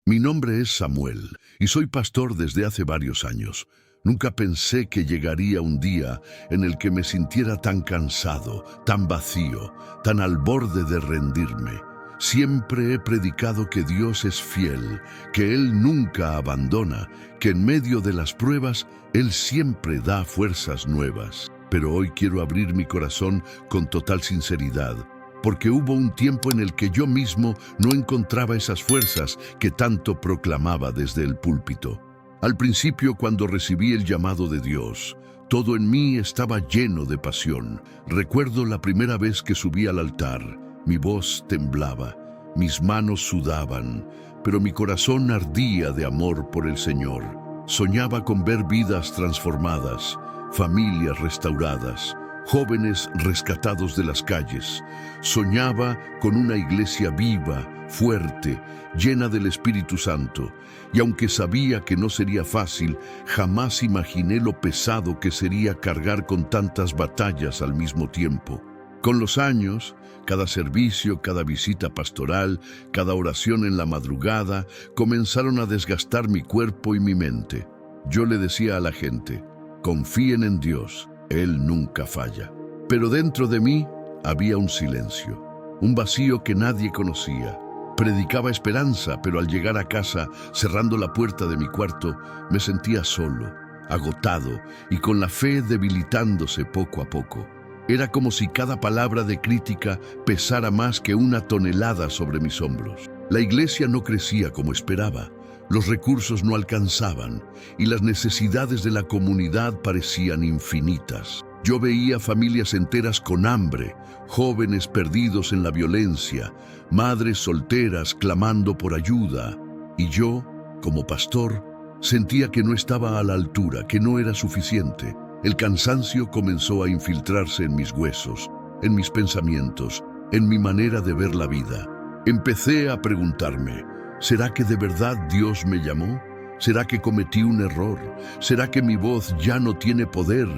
Mi nombre es Samuel y soy pastor desde hace varios años. Nunca pensé que llegaría un día en el que me sintiera tan cansado, tan vacío, tan al borde de rendirme. Siempre he predicado que Dios es fiel, que Él nunca abandona, que en medio de las pruebas Él siempre da fuerzas nuevas. Pero hoy quiero abrir mi corazón con total sinceridad, porque hubo un tiempo en el que yo mismo no encontraba esas fuerzas que tanto proclamaba desde el púlpito. Al principio, cuando recibí el llamado de Dios, todo en mí estaba lleno de pasión. Recuerdo la primera vez que subí al altar. Mi voz temblaba, mis manos sudaban, pero mi corazón ardía de amor por el Señor. Soñaba con ver vidas transformadas, familias restauradas, jóvenes rescatados de las calles. Soñaba con una iglesia viva, fuerte, llena del Espíritu Santo. Y aunque sabía que no sería fácil, jamás imaginé lo pesado que sería cargar con tantas batallas al mismo tiempo. Con los años, cada servicio, cada visita pastoral, cada oración en la madrugada, comenzaron a desgastar mi cuerpo y mi mente. Yo le decía a la gente: confíen en Dios, Él nunca falla. Pero dentro de mí había un silencio, un vacío que nadie conocía. Predicaba esperanza, pero al llegar a casa, cerrando la puerta de mi cuarto, me sentía solo, agotado y con la fe debilitándose poco a poco. Era como si cada palabra de crítica pesara más que una tonelada sobre mis hombros. La iglesia no crecía como esperaba, los recursos no alcanzaban y las necesidades de la comunidad parecían infinitas. Yo veía familias enteras con hambre, jóvenes perdidos en la violencia, madres solteras clamando por ayuda. Y yo, como pastor, sentía que no estaba a la altura, que no era suficiente. El cansancio comenzó a infiltrarse en mis huesos, en mis pensamientos, en mi manera de ver la vida. Empecé a preguntarme: ¿será que de verdad Dios me llamó? ¿Será que cometí un error? ¿Será que mi voz ya no tiene poder?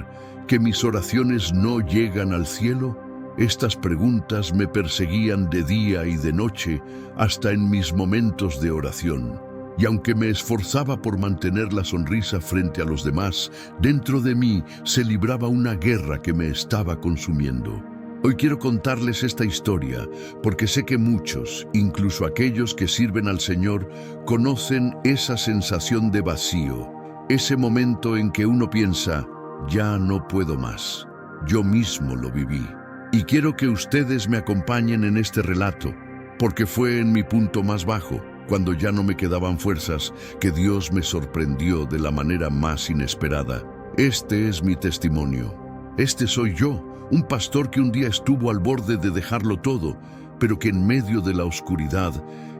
¿Que mis oraciones no llegan al cielo? Estas preguntas me perseguían de día y de noche, hasta en mis momentos de oración. Y aunque me esforzaba por mantener la sonrisa frente a los demás, dentro de mí se libraba una guerra que me estaba consumiendo. Hoy quiero contarles esta historia porque sé que muchos, incluso aquellos que sirven al Señor, conocen esa sensación de vacío, ese momento en que uno piensa: ya no puedo más. Yo mismo lo viví. Y quiero que ustedes me acompañen en este relato, porque fue en mi punto más bajo, cuando ya no me quedaban fuerzas, que Dios me sorprendió de la manera más inesperada. Este es mi testimonio. Este soy yo, un pastor que un día estuvo al borde de dejarlo todo, pero que en medio de la oscuridad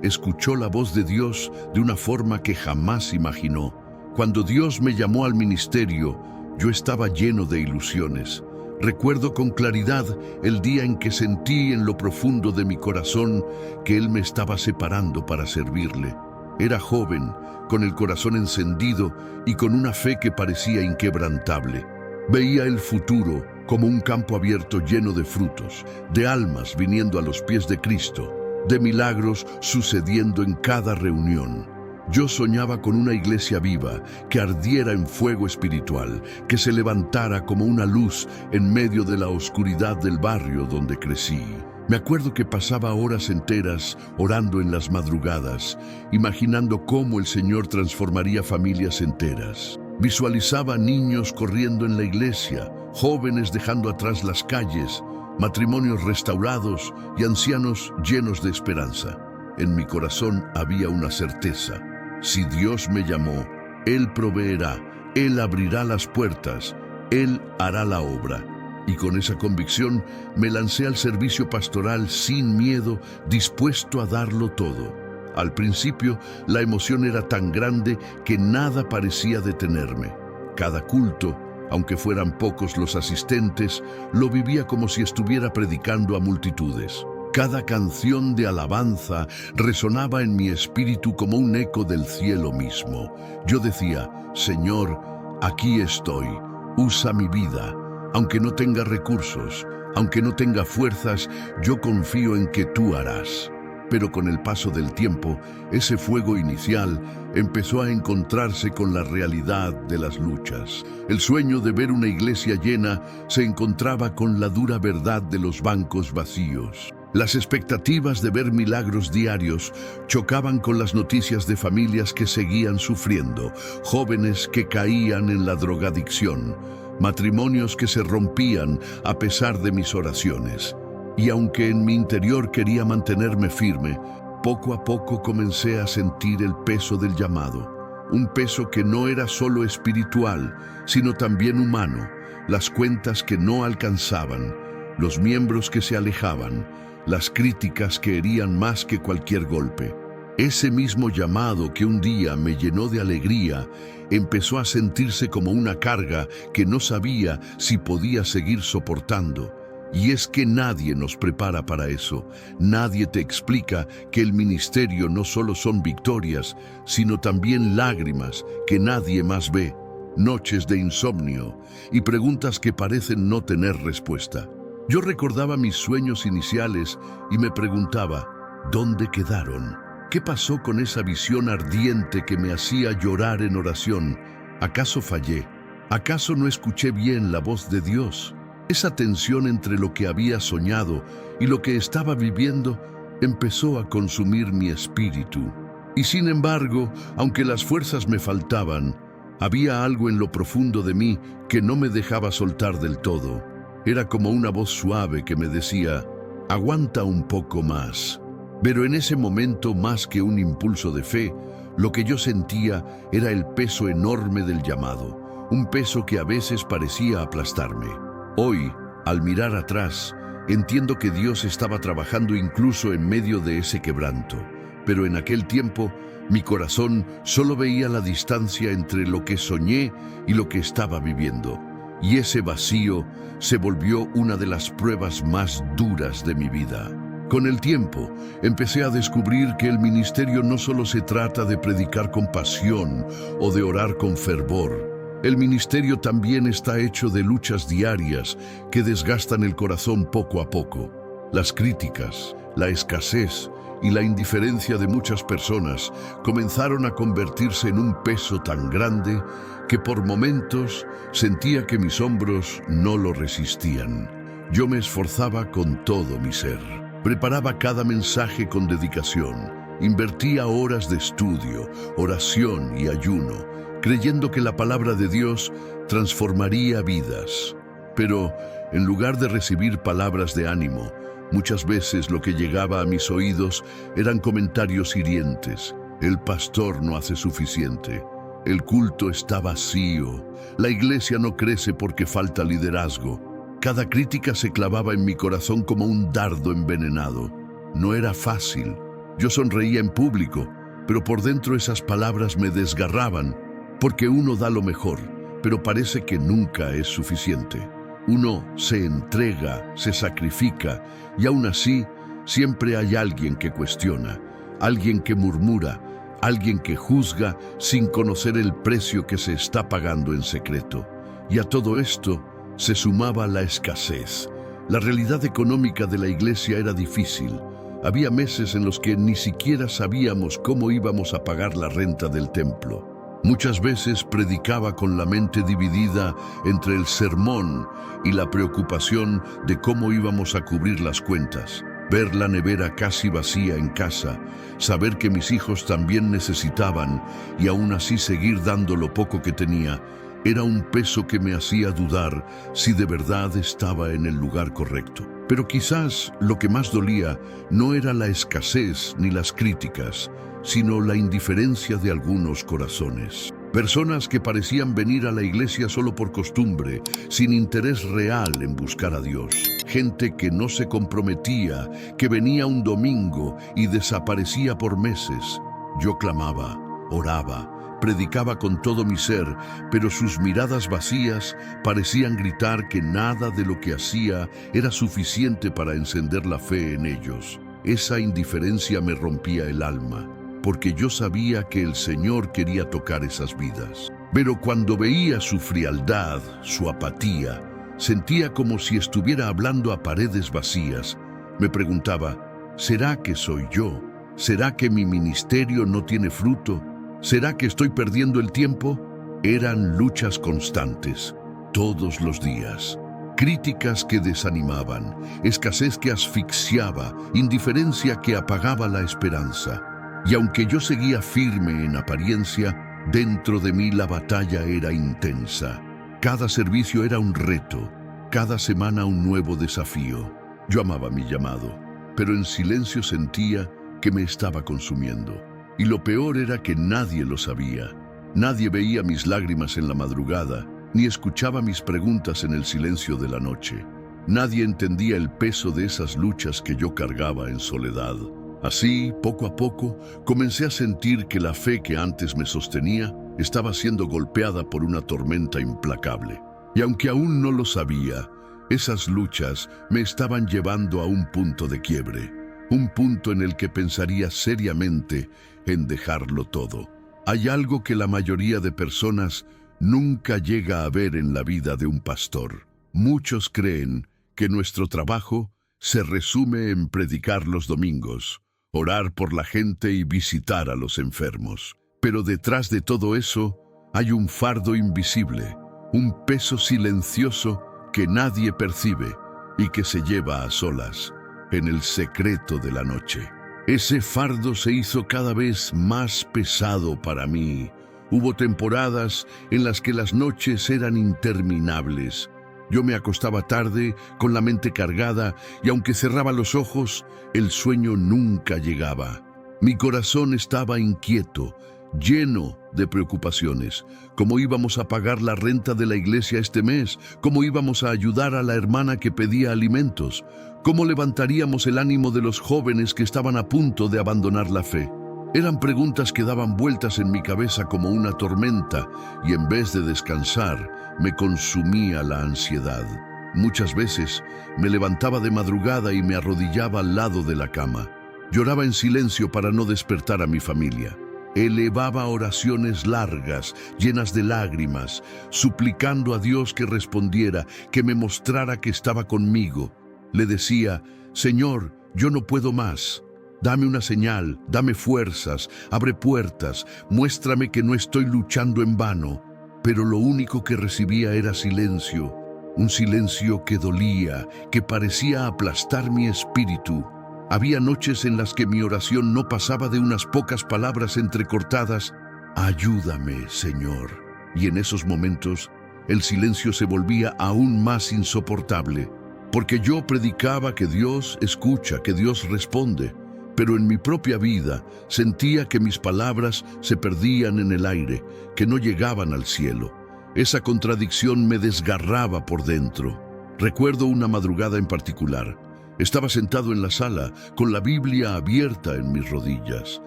escuchó la voz de Dios de una forma que jamás imaginó. Cuando Dios me llamó al ministerio, yo estaba lleno de ilusiones. Recuerdo con claridad el día en que sentí en lo profundo de mi corazón que Él me estaba separando para servirle. Era joven, con el corazón encendido y con una fe que parecía inquebrantable. Veía el futuro como un campo abierto lleno de frutos, de almas viniendo a los pies de Cristo, de milagros sucediendo en cada reunión. Yo soñaba con una iglesia viva, que ardiera en fuego espiritual, que se levantara como una luz en medio de la oscuridad del barrio donde crecí. Me acuerdo que pasaba horas enteras orando en las madrugadas, imaginando cómo el Señor transformaría familias enteras. Visualizaba niños corriendo en la iglesia, jóvenes dejando atrás las calles, matrimonios restaurados y ancianos llenos de esperanza. En mi corazón había una certeza: si Dios me llamó, Él proveerá, Él abrirá las puertas, Él hará la obra. Y con esa convicción me lancé al servicio pastoral sin miedo, dispuesto a darlo todo. Al principio, la emoción era tan grande que nada parecía detenerme. Cada culto, aunque fueran pocos los asistentes, lo vivía como si estuviera predicando a multitudes. Cada canción de alabanza resonaba en mi espíritu como un eco del cielo mismo. Yo decía: Señor, aquí estoy, usa mi vida. Aunque no tenga recursos, aunque no tenga fuerzas, yo confío en que tú harás. Pero con el paso del tiempo, ese fuego inicial empezó a encontrarse con la realidad de las luchas. El sueño de ver una iglesia llena se encontraba con la dura verdad de los bancos vacíos. Las expectativas de ver milagros diarios chocaban con las noticias de familias que seguían sufriendo, jóvenes que caían en la drogadicción, matrimonios que se rompían a pesar de mis oraciones. Y aunque en mi interior quería mantenerme firme, poco a poco comencé a sentir el peso del llamado. Un peso que no era solo espiritual, sino también humano. Las cuentas que no alcanzaban, los miembros que se alejaban, las críticas que herían más que cualquier golpe. Ese mismo llamado que un día me llenó de alegría, empezó a sentirse como una carga que no sabía si podía seguir soportando. Y es que nadie nos prepara para eso. Nadie te explica que el ministerio no solo son victorias, sino también lágrimas que nadie más ve, noches de insomnio y preguntas que parecen no tener respuesta. Yo recordaba mis sueños iniciales y me preguntaba, ¿dónde quedaron? ¿Qué pasó con esa visión ardiente que me hacía llorar en oración? ¿Acaso fallé? ¿Acaso no escuché bien la voz de Dios? Esa tensión entre lo que había soñado y lo que estaba viviendo empezó a consumir mi espíritu. Y sin embargo, aunque las fuerzas me faltaban, había algo en lo profundo de mí que no me dejaba soltar del todo. Era como una voz suave que me decía, aguanta un poco más. Pero en ese momento, más que un impulso de fe, lo que yo sentía era el peso enorme del llamado, un peso que a veces parecía aplastarme. Hoy, al mirar atrás, entiendo que Dios estaba trabajando incluso en medio de ese quebranto. Pero en aquel tiempo, mi corazón solo veía la distancia entre lo que soñé y lo que estaba viviendo. Y ese vacío se volvió una de las pruebas más duras de mi vida. Con el tiempo, empecé a descubrir que el ministerio no solo se trata de predicar con pasión o de orar con fervor. El ministerio también está hecho de luchas diarias que desgastan el corazón poco a poco. Las críticas, la escasez y la indiferencia de muchas personas comenzaron a convertirse en un peso tan grande que por momentos sentía que mis hombros no lo resistían. Yo me esforzaba con todo mi ser. Preparaba cada mensaje con dedicación. Invertía horas de estudio, oración y ayuno, creyendo que la palabra de Dios transformaría vidas. Pero, en lugar de recibir palabras de ánimo, muchas veces lo que llegaba a mis oídos eran comentarios hirientes. El pastor no hace suficiente. El culto está vacío. La iglesia no crece porque falta liderazgo. Cada crítica se clavaba en mi corazón como un dardo envenenado. No era fácil. Yo sonreía en público, pero por dentro esas palabras me desgarraban, porque uno da lo mejor, pero parece que nunca es suficiente. Uno se entrega, se sacrifica, y aún así siempre hay alguien que cuestiona, alguien que murmura, alguien que juzga sin conocer el precio que se está pagando en secreto. Y a todo esto se sumaba la escasez. La realidad económica de la iglesia era difícil. Había meses en los que ni siquiera sabíamos cómo íbamos a pagar la renta del templo. Muchas veces predicaba con la mente dividida entre el sermón y la preocupación de cómo íbamos a cubrir las cuentas. Ver la nevera casi vacía en casa, saber que mis hijos también necesitaban y aún así seguir dando lo poco que tenía, era un peso que me hacía dudar si de verdad estaba en el lugar correcto. Pero quizás lo que más dolía no era la escasez ni las críticas, sino la indiferencia de algunos corazones. Personas que parecían venir a la iglesia solo por costumbre, sin interés real en buscar a Dios. Gente que no se comprometía, que venía un domingo y desaparecía por meses. Yo clamaba, oraba, predicaba con todo mi ser, pero sus miradas vacías parecían gritar que nada de lo que hacía era suficiente para encender la fe en ellos. Esa indiferencia me rompía el alma, porque yo sabía que el Señor quería tocar esas vidas. Pero cuando veía su frialdad, su apatía, sentía como si estuviera hablando a paredes vacías. Me preguntaba, ¿Será que soy yo? ¿Será que mi ministerio no tiene fruto? ¿Será que estoy perdiendo el tiempo? Eran luchas constantes, todos los días. Críticas que desanimaban, escasez que asfixiaba, indiferencia que apagaba la esperanza. Y aunque yo seguía firme en apariencia, dentro de mí la batalla era intensa. Cada servicio era un reto, cada semana un nuevo desafío. Yo amaba mi llamado, pero en silencio sentía que me estaba consumiendo. Y lo peor era que nadie lo sabía. Nadie veía mis lágrimas en la madrugada, ni escuchaba mis preguntas en el silencio de la noche. Nadie entendía el peso de esas luchas que yo cargaba en soledad. Así, poco a poco, comencé a sentir que la fe que antes me sostenía estaba siendo golpeada por una tormenta implacable. Y aunque aún no lo sabía, esas luchas me estaban llevando a un punto de quiebre, un punto en el que pensaría seriamente en dejarlo todo. Hay algo que la mayoría de personas nunca llega a ver en la vida de un pastor. Muchos creen que nuestro trabajo se resume en predicar los domingos, orar por la gente y visitar a los enfermos. Pero detrás de todo eso hay un fardo invisible, un peso silencioso que nadie percibe y que se lleva a solas, en el secreto de la noche. Ese fardo se hizo cada vez más pesado para mí. Hubo temporadas en las que las noches eran interminables. Yo me acostaba tarde, con la mente cargada, y aunque cerraba los ojos, el sueño nunca llegaba. Mi corazón estaba inquieto, lleno de preocupaciones. ¿Cómo íbamos a pagar la renta de la iglesia este mes? ¿Cómo íbamos a ayudar a la hermana que pedía alimentos? ¿Cómo levantaríamos el ánimo de los jóvenes que estaban a punto de abandonar la fe? Eran preguntas que daban vueltas en mi cabeza como una tormenta, y en vez de descansar, me consumía la ansiedad. Muchas veces me levantaba de madrugada y me arrodillaba al lado de la cama. Lloraba en silencio para no despertar a mi familia. Elevaba oraciones largas, llenas de lágrimas, suplicando a Dios que respondiera, que me mostrara que estaba conmigo. Le decía: Señor, yo no puedo más. Dame una señal, dame fuerzas, abre puertas, muéstrame que no estoy luchando en vano. Pero lo único que recibía era silencio, un silencio que dolía, que parecía aplastar mi espíritu. Había noches en las que mi oración no pasaba de unas pocas palabras entrecortadas: ayúdame, Señor. Y en esos momentos, el silencio se volvía aún más insoportable, porque yo predicaba que Dios escucha, que Dios responde, pero en mi propia vida sentía que mis palabras se perdían en el aire, que no llegaban al cielo. Esa contradicción me desgarraba por dentro. Recuerdo una madrugada en particular. Estaba sentado en la sala, con la Biblia abierta en mis rodillas.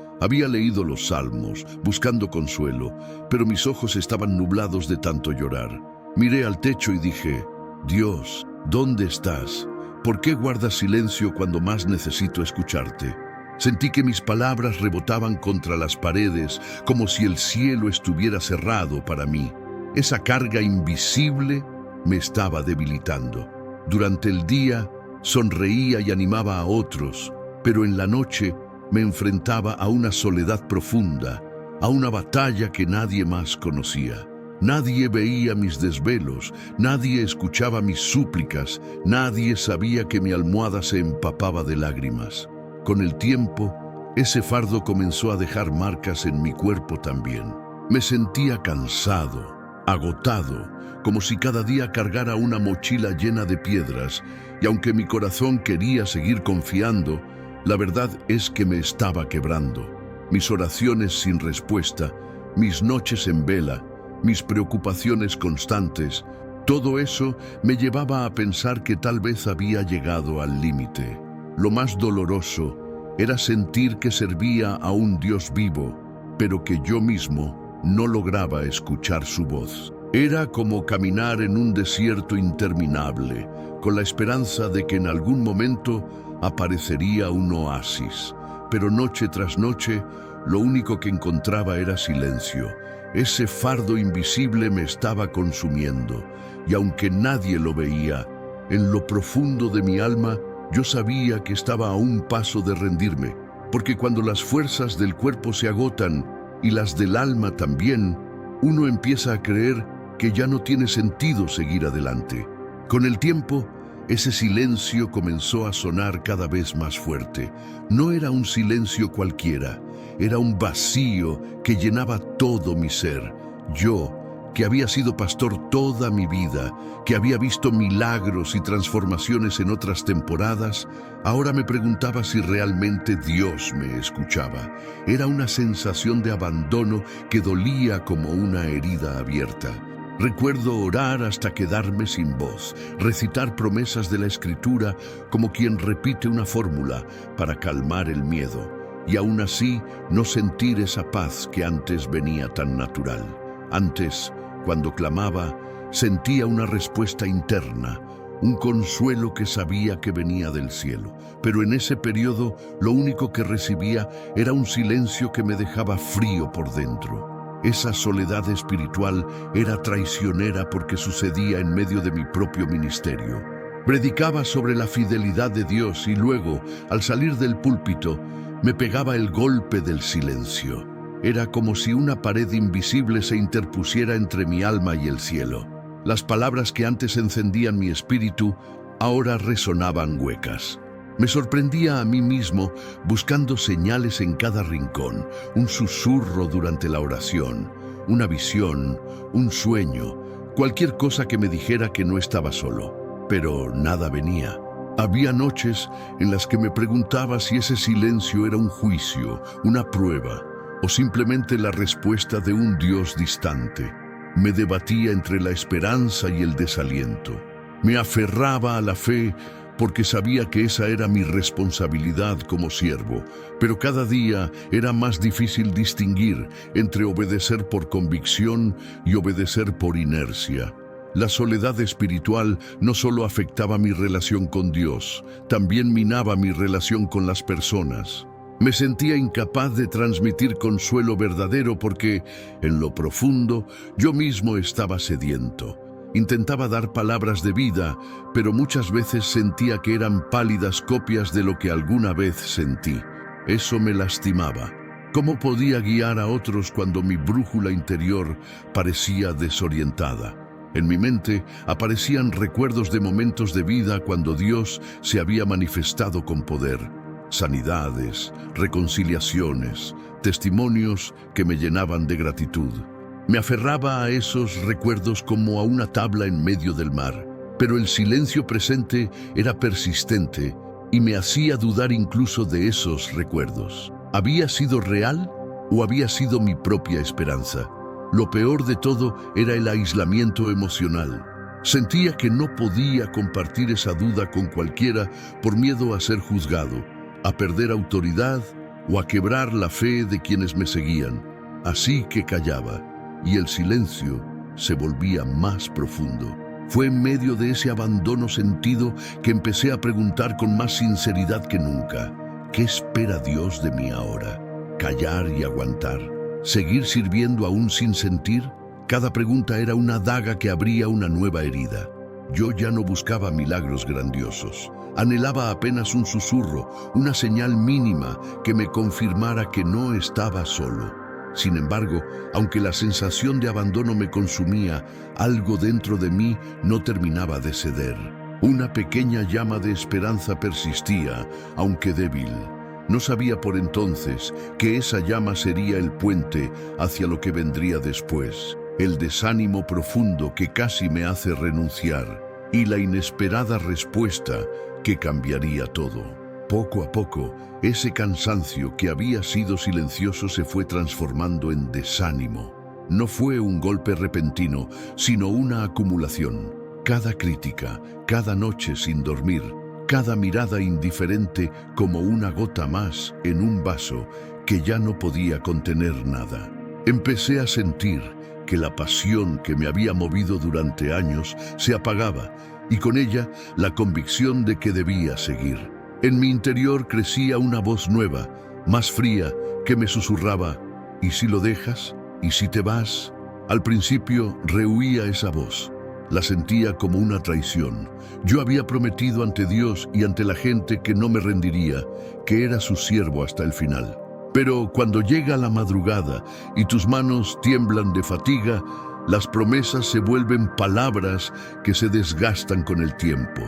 Había leído los Salmos, buscando consuelo, pero mis ojos estaban nublados de tanto llorar. Miré al techo y dije: Dios, ¿dónde estás? ¿Por qué guardas silencio cuando más necesito escucharte? Sentí que mis palabras rebotaban contra las paredes, como si el cielo estuviera cerrado para mí. Esa carga invisible me estaba debilitando. Durante el día sonreía y animaba a otros, pero en la noche me enfrentaba a una soledad profunda, a una batalla que nadie más conocía. Nadie veía mis desvelos, nadie escuchaba mis súplicas, nadie sabía que mi almohada se empapaba de lágrimas. Con el tiempo, ese fardo comenzó a dejar marcas en mi cuerpo también. Me sentía cansado, agotado, como si cada día cargara una mochila llena de piedras, y aunque mi corazón quería seguir confiando, la verdad es que me estaba quebrando. Mis oraciones sin respuesta, mis noches en vela, mis preocupaciones constantes, todo eso me llevaba a pensar que tal vez había llegado al límite. Lo más doloroso era sentir que servía a un Dios vivo, pero que yo mismo no lograba escuchar su voz. Era como caminar en un desierto interminable, con la esperanza de que en algún momento aparecería un oasis. Pero noche tras noche, lo único que encontraba era silencio. Ese fardo invisible me estaba consumiendo, y aunque nadie lo veía, en lo profundo de mi alma Yo sabía que estaba a un paso de rendirme, porque cuando las fuerzas del cuerpo se agotan y las del alma también, uno empieza a creer que ya no tiene sentido seguir adelante. Con el tiempo, ese silencio comenzó a sonar cada vez más fuerte. No era un silencio cualquiera, era un vacío que llenaba todo mi ser. Yo, que había sido pastor toda mi vida, que había visto milagros y transformaciones en otras temporadas, ahora me preguntaba si realmente Dios me escuchaba. Era una sensación de abandono que dolía como una herida abierta. Recuerdo orar hasta quedarme sin voz, recitar promesas de la Escritura como quien repite una fórmula para calmar el miedo, y aún así no sentir esa paz que antes venía tan natural. Antes, cuando clamaba, sentía una respuesta interna, un consuelo que sabía que venía del cielo. Pero en ese periodo, lo único que recibía era un silencio que me dejaba frío por dentro. Esa soledad espiritual era traicionera porque sucedía en medio de mi propio ministerio. Predicaba sobre la fidelidad de Dios y luego, al salir del púlpito, me pegaba el golpe del silencio. Era como si una pared invisible se interpusiera entre mi alma y el cielo. Las palabras que antes encendían mi espíritu, ahora resonaban huecas. Me sorprendía a mí mismo buscando señales en cada rincón, un susurro durante la oración, una visión, un sueño, cualquier cosa que me dijera que no estaba solo. Pero nada venía. Había noches en las que me preguntaba si ese silencio era un juicio, una prueba, o simplemente la respuesta de un Dios distante. Me debatía entre la esperanza y el desaliento. Me aferraba a la fe porque sabía que esa era mi responsabilidad como siervo, pero cada día era más difícil distinguir entre obedecer por convicción y obedecer por inercia. La soledad espiritual no solo afectaba mi relación con Dios, también minaba mi relación con las personas. Me sentía incapaz de transmitir consuelo verdadero porque, en lo profundo, yo mismo estaba sediento. Intentaba dar palabras de vida, pero muchas veces sentía que eran pálidas copias de lo que alguna vez sentí. Eso me lastimaba. ¿Cómo podía guiar a otros cuando mi brújula interior parecía desorientada? En mi mente aparecían recuerdos de momentos de vida cuando Dios se había manifestado con poder. Sanidades, reconciliaciones, testimonios que me llenaban de gratitud. Me aferraba a esos recuerdos como a una tabla en medio del mar, pero el silencio presente era persistente y me hacía dudar incluso de esos recuerdos. ¿Había sido real o había sido mi propia esperanza? Lo peor de todo era el aislamiento emocional. Sentía que no podía compartir esa duda con cualquiera por miedo a ser juzgado, a perder autoridad o a quebrar la fe de quienes me seguían. Así que callaba, y el silencio se volvía más profundo. Fue en medio de ese abandono sentido que empecé a preguntar con más sinceridad que nunca: ¿qué espera Dios de mí ahora? ¿Callar y aguantar? ¿Seguir sirviendo aún sin sentir? Cada pregunta era una daga que abría una nueva herida. Yo ya no buscaba milagros grandiosos. Anhelaba apenas un susurro, una señal mínima que me confirmara que no estaba solo. Sin embargo, aunque la sensación de abandono me consumía, algo dentro de mí no terminaba de ceder. Una pequeña llama de esperanza persistía, aunque débil. No sabía por entonces que esa llama sería el puente hacia lo que vendría después, el desánimo profundo que casi me hace renunciar y la inesperada respuesta que cambiaría todo. Poco a poco, ese cansancio que había sido silencioso se fue transformando en desánimo. No fue un golpe repentino, sino una acumulación. Cada crítica, cada noche sin dormir, cada mirada indiferente como una gota más en un vaso que ya no podía contener nada. Empecé a sentir que la pasión que me había movido durante años se apagaba y con ella la convicción de que debía seguir. En mi interior crecía una voz nueva, más fría, que me susurraba: ¿y si lo dejas? ¿Y si te vas? Al principio rehuía esa voz. La sentía como una traición. Yo había prometido ante Dios y ante la gente que no me rendiría, que era su siervo hasta el final. Pero cuando llega la madrugada y tus manos tiemblan de fatiga, las promesas se vuelven palabras que se desgastan con el tiempo.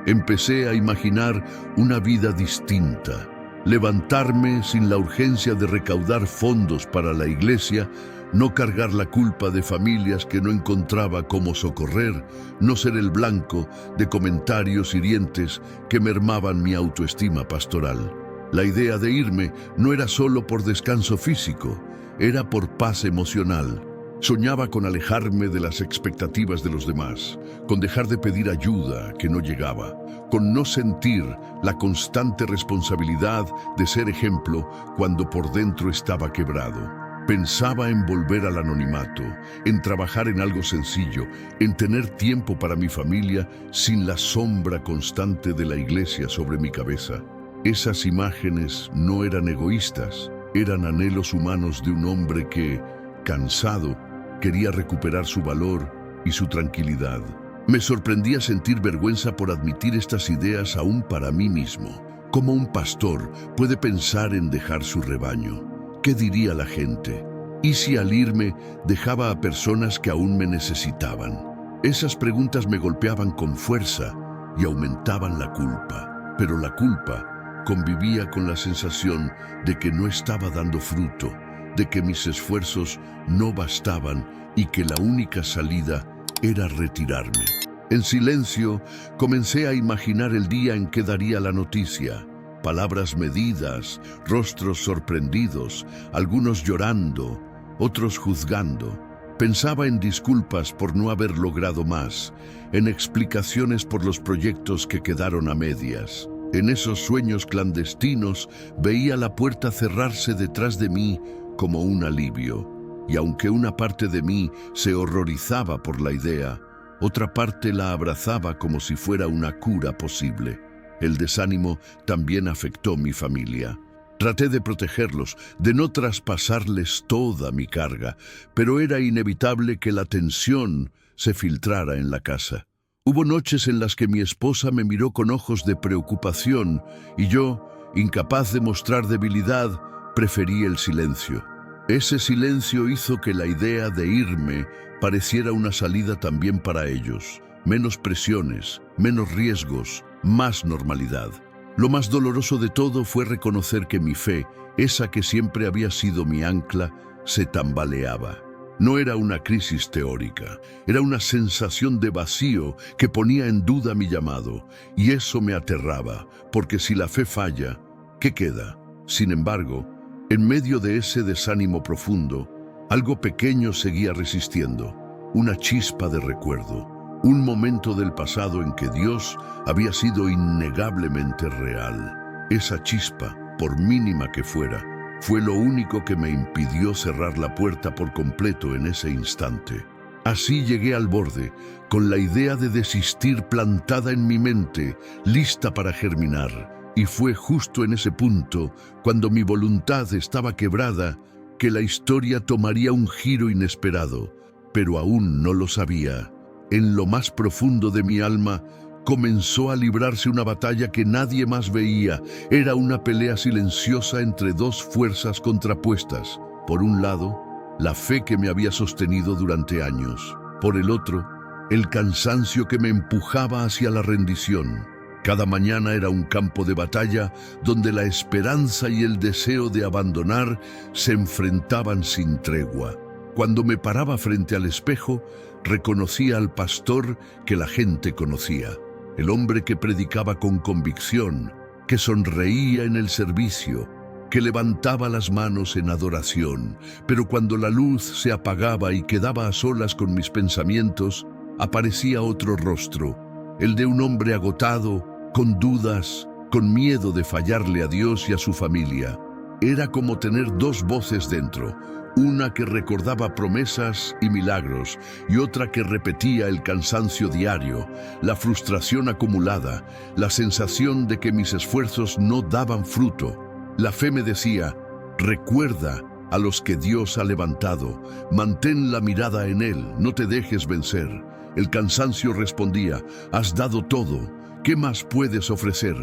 Empecé a imaginar una vida distinta. Levantarme sin la urgencia de recaudar fondos para la iglesia, no cargar la culpa de familias que no encontraba cómo socorrer, no ser el blanco de comentarios hirientes que mermaban mi autoestima pastoral. La idea de irme no era solo por descanso físico, era por paz emocional. Soñaba con alejarme de las expectativas de los demás, con dejar de pedir ayuda que no llegaba, con no sentir la constante responsabilidad de ser ejemplo cuando por dentro estaba quebrado. Pensaba en volver al anonimato, en trabajar en algo sencillo, en tener tiempo para mi familia sin la sombra constante de la iglesia sobre mi cabeza. Esas imágenes no eran egoístas, eran anhelos humanos de un hombre que, cansado, quería recuperar su valor y su tranquilidad. Me sorprendía sentir vergüenza por admitir estas ideas aún para mí mismo. ¿Cómo un pastor puede pensar en dejar su rebaño? ¿Qué diría la gente? ¿Y si al irme dejaba a personas que aún me necesitaban? Esas preguntas me golpeaban con fuerza y aumentaban la culpa. Pero la culpa convivía con la sensación de que no estaba dando fruto, de que mis esfuerzos no bastaban y que la única salida era retirarme. En silencio, comencé a imaginar el día en que daría la noticia. Palabras medidas, rostros sorprendidos, algunos llorando, otros juzgando. Pensaba en disculpas por no haber logrado más, en explicaciones por los proyectos que quedaron a medias. En esos sueños clandestinos veía la puerta cerrarse detrás de mí como un alivio. Y aunque una parte de mí se horrorizaba por la idea, otra parte la abrazaba como si fuera una cura posible. El desánimo también afectó mi familia. Traté de protegerlos, de no traspasarles toda mi carga, pero era inevitable que la tensión se filtrara en la casa. Hubo noches en las que mi esposa me miró con ojos de preocupación y yo, incapaz de mostrar debilidad, preferí el silencio. Ese silencio hizo que la idea de irme pareciera una salida también para ellos. Menos presiones, menos riesgos, más normalidad. Lo más doloroso de todo fue reconocer que mi fe, esa que siempre había sido mi ancla, se tambaleaba. No era una crisis teórica, era una sensación de vacío que ponía en duda mi llamado, y eso me aterraba, porque si la fe falla, ¿qué queda? Sin embargo, en medio de ese desánimo profundo, algo pequeño seguía resistiendo, una chispa de recuerdo. Un momento del pasado en que Dios había sido innegablemente real. Esa chispa, por mínima que fuera, fue lo único que me impidió cerrar la puerta por completo en ese instante. Así llegué al borde, con la idea de desistir plantada en mi mente, lista para germinar. Y fue justo en ese punto, cuando mi voluntad estaba quebrada, que la historia tomaría un giro inesperado, pero aún no lo sabía. En lo más profundo de mi alma, comenzó a librarse una batalla que nadie más veía. Era una pelea silenciosa entre dos fuerzas contrapuestas. Por un lado, la fe que me había sostenido durante años. Por el otro, el cansancio que me empujaba hacia la rendición. Cada mañana era un campo de batalla donde la esperanza y el deseo de abandonar se enfrentaban sin tregua. Cuando me paraba frente al espejo, reconocía al pastor que la gente conocía, el hombre que predicaba con convicción, que sonreía en el servicio, que levantaba las manos en adoración, pero cuando la luz se apagaba y quedaba a solas con mis pensamientos, aparecía otro rostro, el de un hombre agotado, con dudas, con miedo de fallarle a Dios y a su familia. Era como tener dos voces dentro, una que recordaba promesas y milagros y otra que repetía el cansancio diario, la frustración acumulada, la sensación de que mis esfuerzos no daban fruto. La fe me decía, recuerda a los que Dios ha levantado. Mantén la mirada en Él, no te dejes vencer. El cansancio respondía: has dado todo, ¿qué más puedes ofrecer?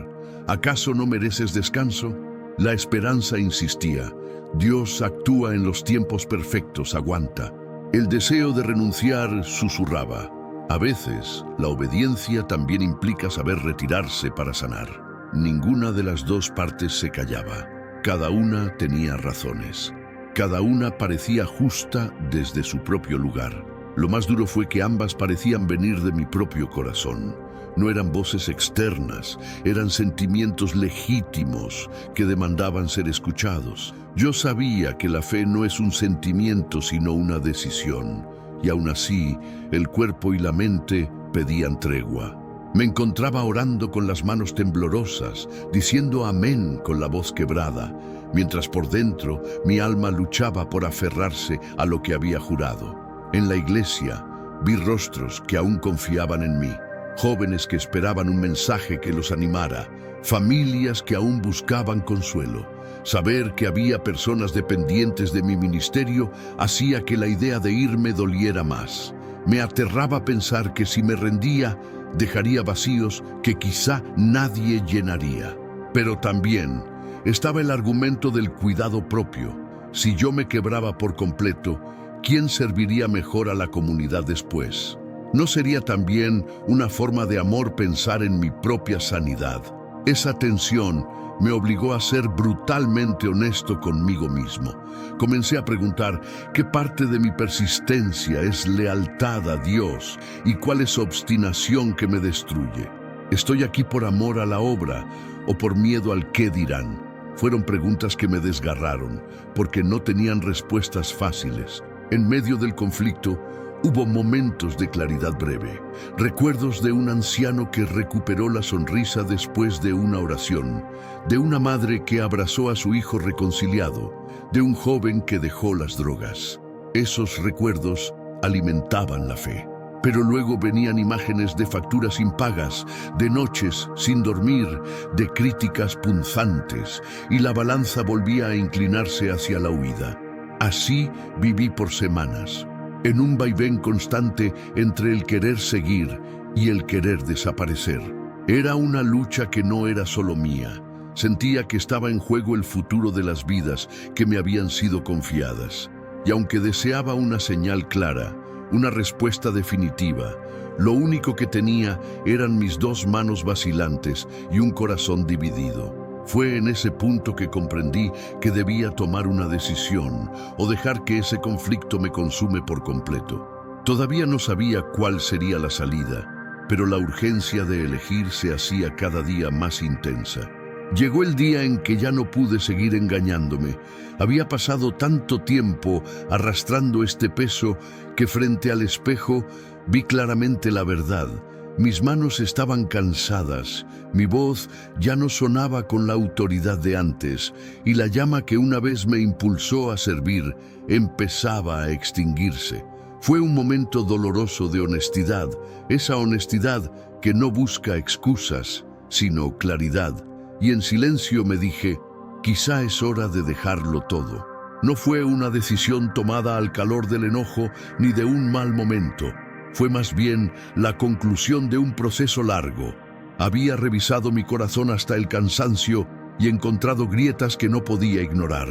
¿Acaso no mereces descanso? La esperanza insistía: Dios actúa en los tiempos perfectos, aguanta. El deseo de renunciar susurraba: a veces, la obediencia también implica saber retirarse para sanar. Ninguna de las dos partes se callaba. Cada una tenía razones. Cada una parecía justa desde su propio lugar. Lo más duro fue que ambas parecían venir de mi propio corazón. No eran voces externas, eran sentimientos legítimos que demandaban ser escuchados. Yo sabía que la fe no es un sentimiento sino una decisión, y aún así el cuerpo y la mente pedían tregua. Me encontraba orando con las manos temblorosas, diciendo amén con la voz quebrada, mientras por dentro mi alma luchaba por aferrarse a lo que había jurado. En la iglesia vi rostros que aún confiaban en mí, jóvenes que esperaban un mensaje que los animara, familias que aún buscaban consuelo. Saber que había personas dependientes de mi ministerio hacía que la idea de irme doliera más. Me aterraba pensar que si me rendía, dejaría vacíos que quizá nadie llenaría. Pero también estaba el argumento del cuidado propio. Si yo me quebraba por completo, ¿quién serviría mejor a la comunidad después? ¿No sería también una forma de amor pensar en mi propia sanidad? Esa tensión me obligó a ser brutalmente honesto conmigo mismo. Comencé a preguntar qué parte de mi persistencia es lealtad a Dios y cuál es obstinación que me destruye. ¿Estoy aquí por amor a la obra o por miedo al qué dirán? Fueron preguntas que me desgarraron porque no tenían respuestas fáciles. En medio del conflicto, hubo momentos de claridad breve, recuerdos de un anciano que recuperó la sonrisa después de una oración, de una madre que abrazó a su hijo reconciliado, de un joven que dejó las drogas. Esos recuerdos alimentaban la fe. Pero luego venían imágenes de facturas impagas, de noches sin dormir, de críticas punzantes, y la balanza volvía a inclinarse hacia la huida. Así viví por semanas, en un vaivén constante entre el querer seguir y el querer desaparecer. Era una lucha que no era solo mía. Sentía que estaba en juego el futuro de las vidas que me habían sido confiadas. Y aunque deseaba una señal clara, una respuesta definitiva, lo único que tenía eran mis dos manos vacilantes y un corazón dividido. Fue en ese punto que comprendí que debía tomar una decisión o dejar que ese conflicto me consume por completo. Todavía no sabía cuál sería la salida, pero la urgencia de elegir se hacía cada día más intensa. Llegó el día en que ya no pude seguir engañándome. Había pasado tanto tiempo arrastrando este peso que frente al espejo vi claramente la verdad. Mis manos estaban cansadas, mi voz ya no sonaba con la autoridad de antes, y la llama que una vez me impulsó a servir empezaba a extinguirse. Fue un momento doloroso de honestidad, esa honestidad que no busca excusas, sino claridad. Y en silencio me dije, quizá es hora de dejarlo todo. No fue una decisión tomada al calor del enojo ni de un mal momento. Fue más bien la conclusión de un proceso largo. Había revisado mi corazón hasta el cansancio y encontrado grietas que no podía ignorar.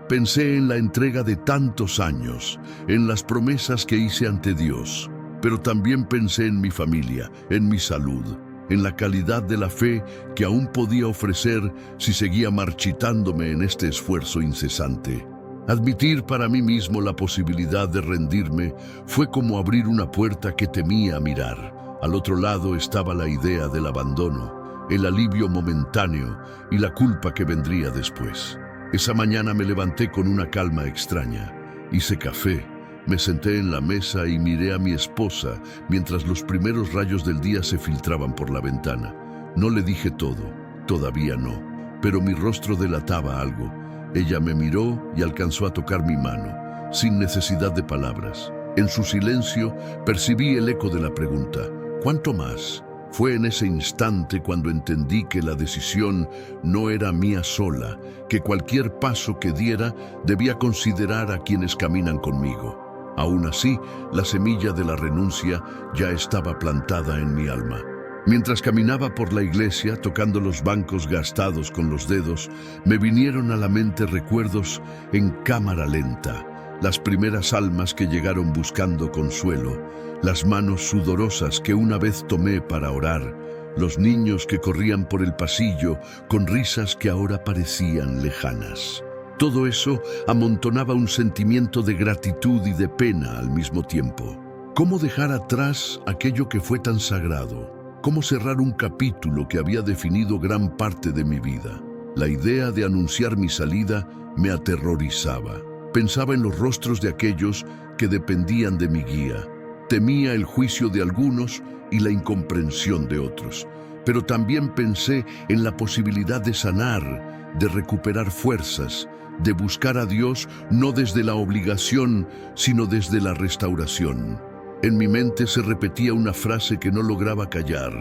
Pensé en la entrega de tantos años, en las promesas que hice ante Dios, pero también pensé en mi familia, en mi salud, en la calidad de la fe que aún podía ofrecer si seguía marchitándome en este esfuerzo incesante. Admitir para mí mismo la posibilidad de rendirme fue como abrir una puerta que temía mirar. Al otro lado estaba la idea del abandono, el alivio momentáneo y la culpa que vendría después. Esa mañana me levanté con una calma extraña. Hice café, me senté en la mesa y miré a mi esposa mientras los primeros rayos del día se filtraban por la ventana. No le dije todo, todavía no, pero mi rostro delataba algo. Ella me miró y alcanzó a tocar mi mano, sin necesidad de palabras. En su silencio percibí el eco de la pregunta, ¿cuánto más? Fue en ese instante cuando entendí que la decisión no era mía sola, que cualquier paso que diera debía considerar a quienes caminan conmigo. Aún así, la semilla de la renuncia ya estaba plantada en mi alma. Mientras caminaba por la iglesia, tocando los bancos gastados con los dedos, me vinieron a la mente recuerdos en cámara lenta. Las primeras almas que llegaron buscando consuelo, las manos sudorosas que una vez tomé para orar, los niños que corrían por el pasillo con risas que ahora parecían lejanas. Todo eso amontonaba un sentimiento de gratitud y de pena al mismo tiempo. ¿Cómo dejar atrás aquello que fue tan sagrado? ¿Cómo cerrar un capítulo que había definido gran parte de mi vida? La idea de anunciar mi salida me aterrorizaba. Pensaba en los rostros de aquellos que dependían de mi guía. Temía el juicio de algunos y la incomprensión de otros. Pero también pensé en la posibilidad de sanar, de recuperar fuerzas, de buscar a Dios no desde la obligación, sino desde la restauración. En mi mente se repetía una frase que no lograba callar: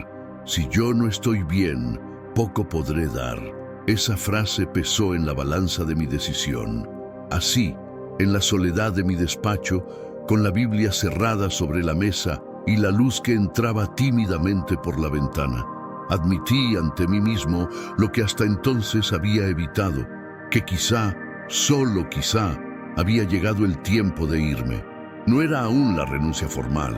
si yo no estoy bien, poco podré dar. Esa frase pesó en la balanza de mi decisión. Así, en la soledad de mi despacho, con la Biblia cerrada sobre la mesa y la luz que entraba tímidamente por la ventana, admití ante mí mismo lo que hasta entonces había evitado, que quizá, solo quizá, había llegado el tiempo de irme. No era aún la renuncia formal,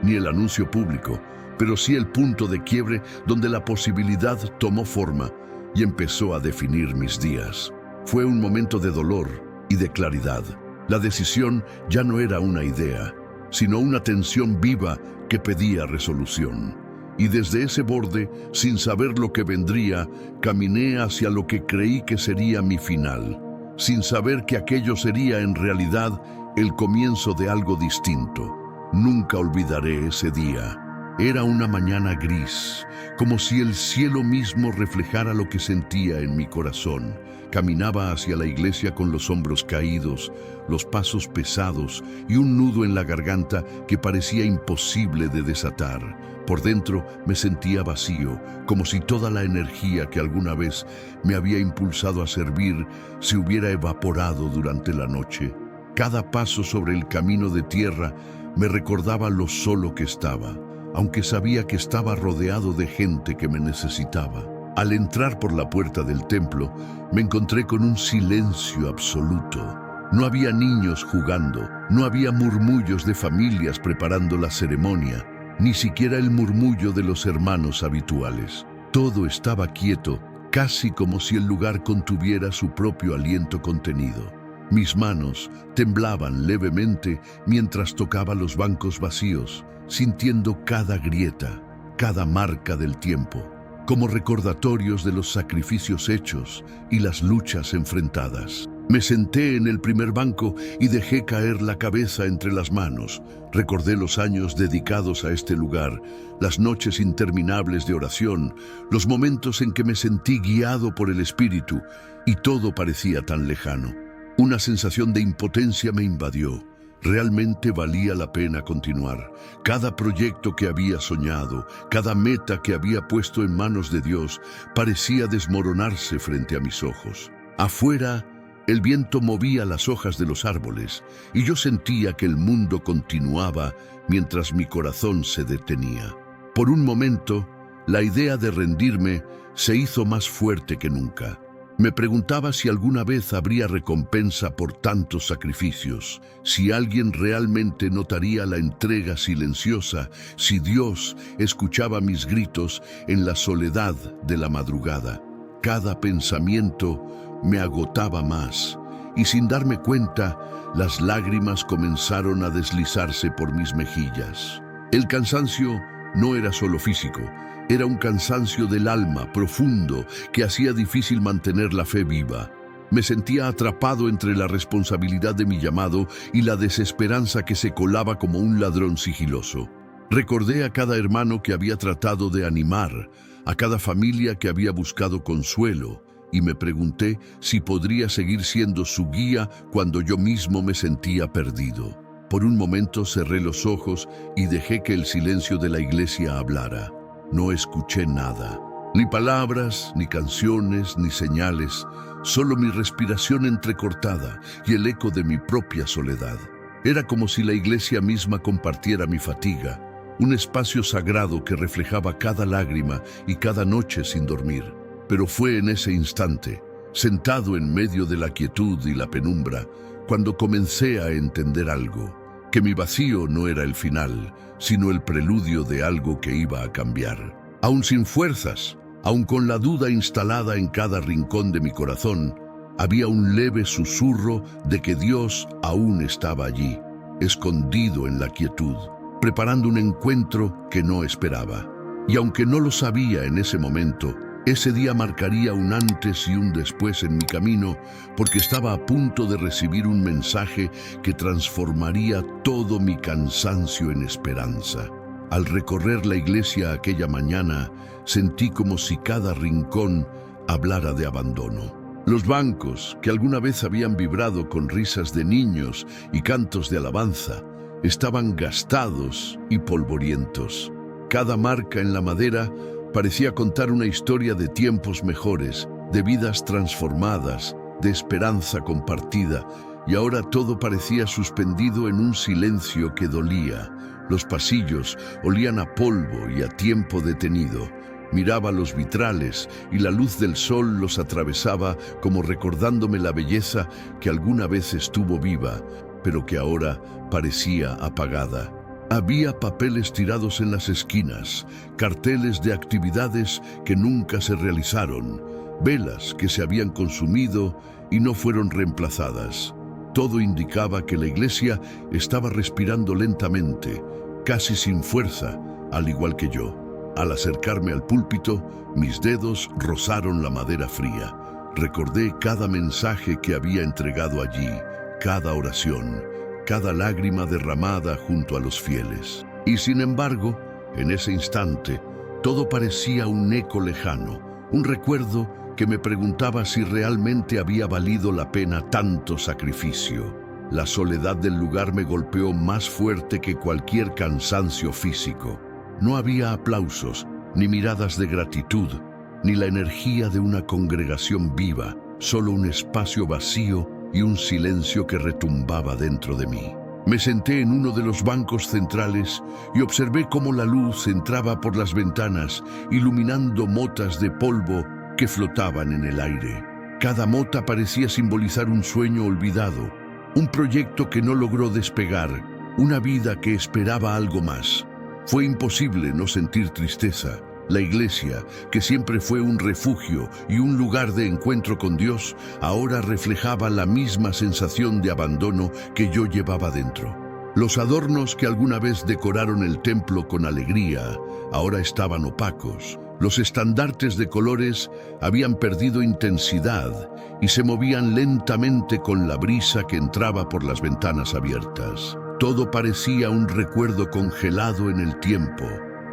ni el anuncio público, pero sí el punto de quiebre donde la posibilidad tomó forma y empezó a definir mis días. Fue un momento de dolor y de claridad. La decisión ya no era una idea, sino una tensión viva que pedía resolución. Y desde ese borde, sin saber lo que vendría, caminé hacia lo que creí que sería mi final, sin saber que aquello sería en realidad el comienzo de algo distinto. Nunca olvidaré ese día. Era una mañana gris, como si el cielo mismo reflejara lo que sentía en mi corazón. Caminaba hacia la iglesia con los hombros caídos, los pasos pesados y un nudo en la garganta que parecía imposible de desatar. Por dentro me sentía vacío, como si toda la energía que alguna vez me había impulsado a servir se hubiera evaporado durante la noche. Cada paso sobre el camino de tierra me recordaba lo solo que estaba, aunque sabía que estaba rodeado de gente que me necesitaba. Al entrar por la puerta del templo, me encontré con un silencio absoluto. No había niños jugando, no había murmullos de familias preparando la ceremonia, ni siquiera el murmullo de los hermanos habituales. Todo estaba quieto, casi como si el lugar contuviera su propio aliento contenido. Mis manos temblaban levemente mientras tocaba los bancos vacíos, sintiendo cada grieta, cada marca del tiempo, como recordatorios de los sacrificios hechos y las luchas enfrentadas. Me senté en el primer banco y dejé caer la cabeza entre las manos. Recordé los años dedicados a este lugar, las noches interminables de oración, los momentos en que me sentí guiado por el Espíritu, y todo parecía tan lejano. Una sensación de impotencia me invadió. Realmente valía la pena continuar. Cada proyecto que había soñado, cada meta que había puesto en manos de Dios, parecía desmoronarse frente a mis ojos. Afuera, el viento movía las hojas de los árboles y yo sentía que el mundo continuaba mientras mi corazón se detenía. Por un momento, la idea de rendirme se hizo más fuerte que nunca. Me preguntaba si alguna vez habría recompensa por tantos sacrificios, si alguien realmente notaría la entrega silenciosa, si Dios escuchaba mis gritos en la soledad de la madrugada. Cada pensamiento me agotaba más, y sin darme cuenta, las lágrimas comenzaron a deslizarse por mis mejillas. El cansancio no era solo físico, era un cansancio del alma profundo que hacía difícil mantener la fe viva. Me sentía atrapado entre la responsabilidad de mi llamado y la desesperanza que se colaba como un ladrón sigiloso. Recordé a cada hermano que había tratado de animar, a cada familia que había buscado consuelo, y me pregunté si podría seguir siendo su guía cuando yo mismo me sentía perdido. Por un momento cerré los ojos y dejé que el silencio de la iglesia hablara. No escuché nada, ni palabras, ni canciones, ni señales, solo mi respiración entrecortada y el eco de mi propia soledad. Era como si la iglesia misma compartiera mi fatiga, un espacio sagrado que reflejaba cada lágrima y cada noche sin dormir. Pero fue en ese instante, sentado en medio de la quietud y la penumbra, cuando comencé a entender algo, que mi vacío no era el final, sino el preludio de algo que iba a cambiar. Aún sin fuerzas, aún con la duda instalada en cada rincón de mi corazón, había un leve susurro de que Dios aún estaba allí, escondido en la quietud, preparando un encuentro que no esperaba. Y aunque no lo sabía en ese momento, ese día marcaría un antes y un después en mi camino, porque estaba a punto de recibir un mensaje que transformaría todo mi cansancio en esperanza. Al recorrer la iglesia aquella mañana, sentí como si cada rincón hablara de abandono. Los bancos, que alguna vez habían vibrado con risas de niños y cantos de alabanza, estaban gastados y polvorientos. Cada marca en la madera parecía contar una historia de tiempos mejores, de vidas transformadas, de esperanza compartida, y ahora todo parecía suspendido en un silencio que dolía. Los pasillos olían a polvo y a tiempo detenido. Miraba los vitrales y la luz del sol los atravesaba como recordándome la belleza que alguna vez estuvo viva, pero que ahora parecía apagada. Había papeles tirados en las esquinas, carteles de actividades que nunca se realizaron, velas que se habían consumido y no fueron reemplazadas. Todo indicaba que la iglesia estaba respirando lentamente, casi sin fuerza, al igual que yo. Al acercarme al púlpito, mis dedos rozaron la madera fría. Recordé cada mensaje que había entregado allí, cada oración, cada lágrima derramada junto a los fieles. Y sin embargo, en ese instante, todo parecía un eco lejano, un recuerdo que me preguntaba si realmente había valido la pena tanto sacrificio. La soledad del lugar me golpeó más fuerte que cualquier cansancio físico. No había aplausos, ni miradas de gratitud, ni la energía de una congregación viva, solo un espacio vacío y un silencio que retumbaba dentro de mí. Me senté en uno de los bancos centrales y observé cómo la luz entraba por las ventanas, iluminando motas de polvo que flotaban en el aire. Cada mota parecía simbolizar un sueño olvidado, un proyecto que no logró despegar, una vida que esperaba algo más. Fue imposible no sentir tristeza. La iglesia, que siempre fue un refugio y un lugar de encuentro con Dios, ahora reflejaba la misma sensación de abandono que yo llevaba dentro. Los adornos que alguna vez decoraron el templo con alegría, ahora estaban opacos. Los estandartes de colores habían perdido intensidad y se movían lentamente con la brisa que entraba por las ventanas abiertas. Todo parecía un recuerdo congelado en el tiempo,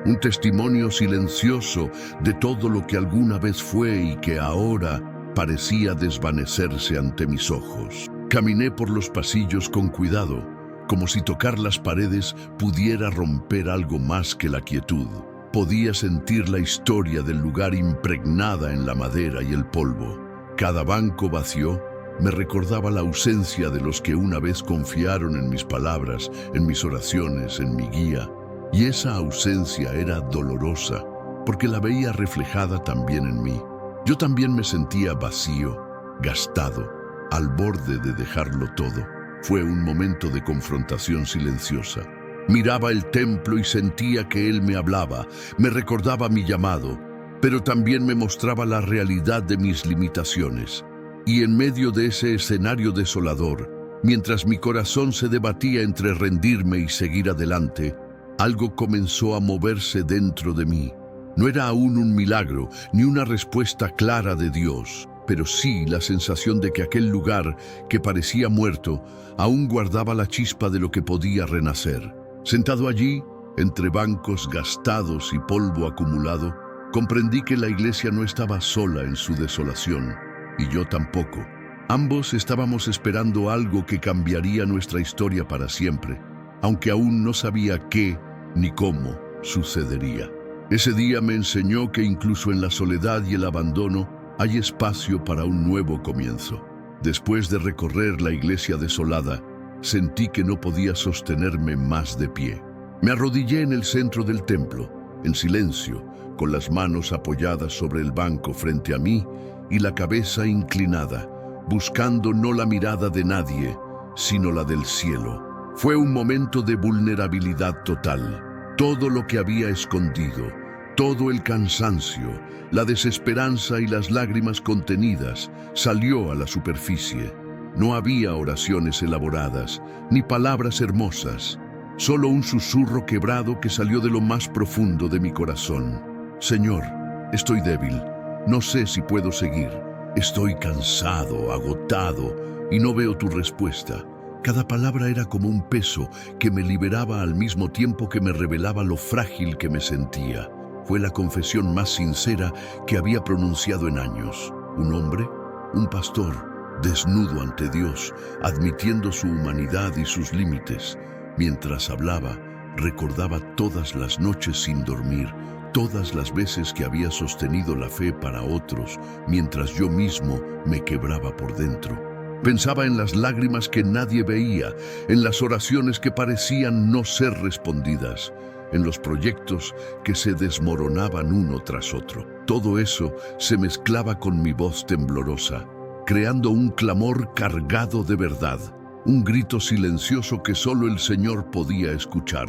un testimonio silencioso de todo lo que alguna vez fue y que ahora parecía desvanecerse ante mis ojos. Caminé por los pasillos con cuidado, como si tocar las paredes pudiera romper algo más que la quietud. Podía sentir la historia del lugar impregnada en la madera y el polvo. Cada banco vacío me recordaba la ausencia de los que una vez confiaron en mis palabras, en mis oraciones, en mi guía. Y esa ausencia era dolorosa, porque la veía reflejada también en mí. Yo también me sentía vacío, gastado, al borde de dejarlo todo. Fue un momento de confrontación silenciosa. Miraba el templo y sentía que él me hablaba, me recordaba mi llamado, pero también me mostraba la realidad de mis limitaciones. Y en medio de ese escenario desolador, mientras mi corazón se debatía entre rendirme y seguir adelante, algo comenzó a moverse dentro de mí. No era aún un milagro, ni una respuesta clara de Dios, pero sí la sensación de que aquel lugar, que parecía muerto, aún guardaba la chispa de lo que podía renacer. Sentado allí, entre bancos gastados y polvo acumulado, comprendí que la iglesia no estaba sola en su desolación, y yo tampoco. Ambos estábamos esperando algo que cambiaría nuestra historia para siempre, aunque aún no sabía qué ni cómo sucedería. Ese día me enseñó que incluso en la soledad y el abandono hay espacio para un nuevo comienzo. Después de recorrer la iglesia desolada, sentí que no podía sostenerme más de pie. Me arrodillé en el centro del templo, en silencio, con las manos apoyadas sobre el banco frente a mí y la cabeza inclinada, buscando no la mirada de nadie, sino la del cielo. Fue un momento de vulnerabilidad total. Todo lo que había escondido, todo el cansancio, la desesperanza y las lágrimas contenidas salió a la superficie. No había oraciones elaboradas, ni palabras hermosas, solo un susurro quebrado que salió de lo más profundo de mi corazón. Señor, estoy débil, no sé si puedo seguir. Estoy cansado, agotado, y no veo tu respuesta. Cada palabra era como un peso que me liberaba al mismo tiempo que me revelaba lo frágil que me sentía. Fue la confesión más sincera que había pronunciado en años. Un hombre, un pastor, desnudo ante Dios, admitiendo su humanidad y sus límites. Mientras hablaba, recordaba todas las noches sin dormir, todas las veces que había sostenido la fe para otros, mientras yo mismo me quebraba por dentro. Pensaba en las lágrimas que nadie veía, en las oraciones que parecían no ser respondidas, en los proyectos que se desmoronaban uno tras otro. Todo eso se mezclaba con mi voz temblorosa, creando un clamor cargado de verdad, un grito silencioso que solo el Señor podía escuchar.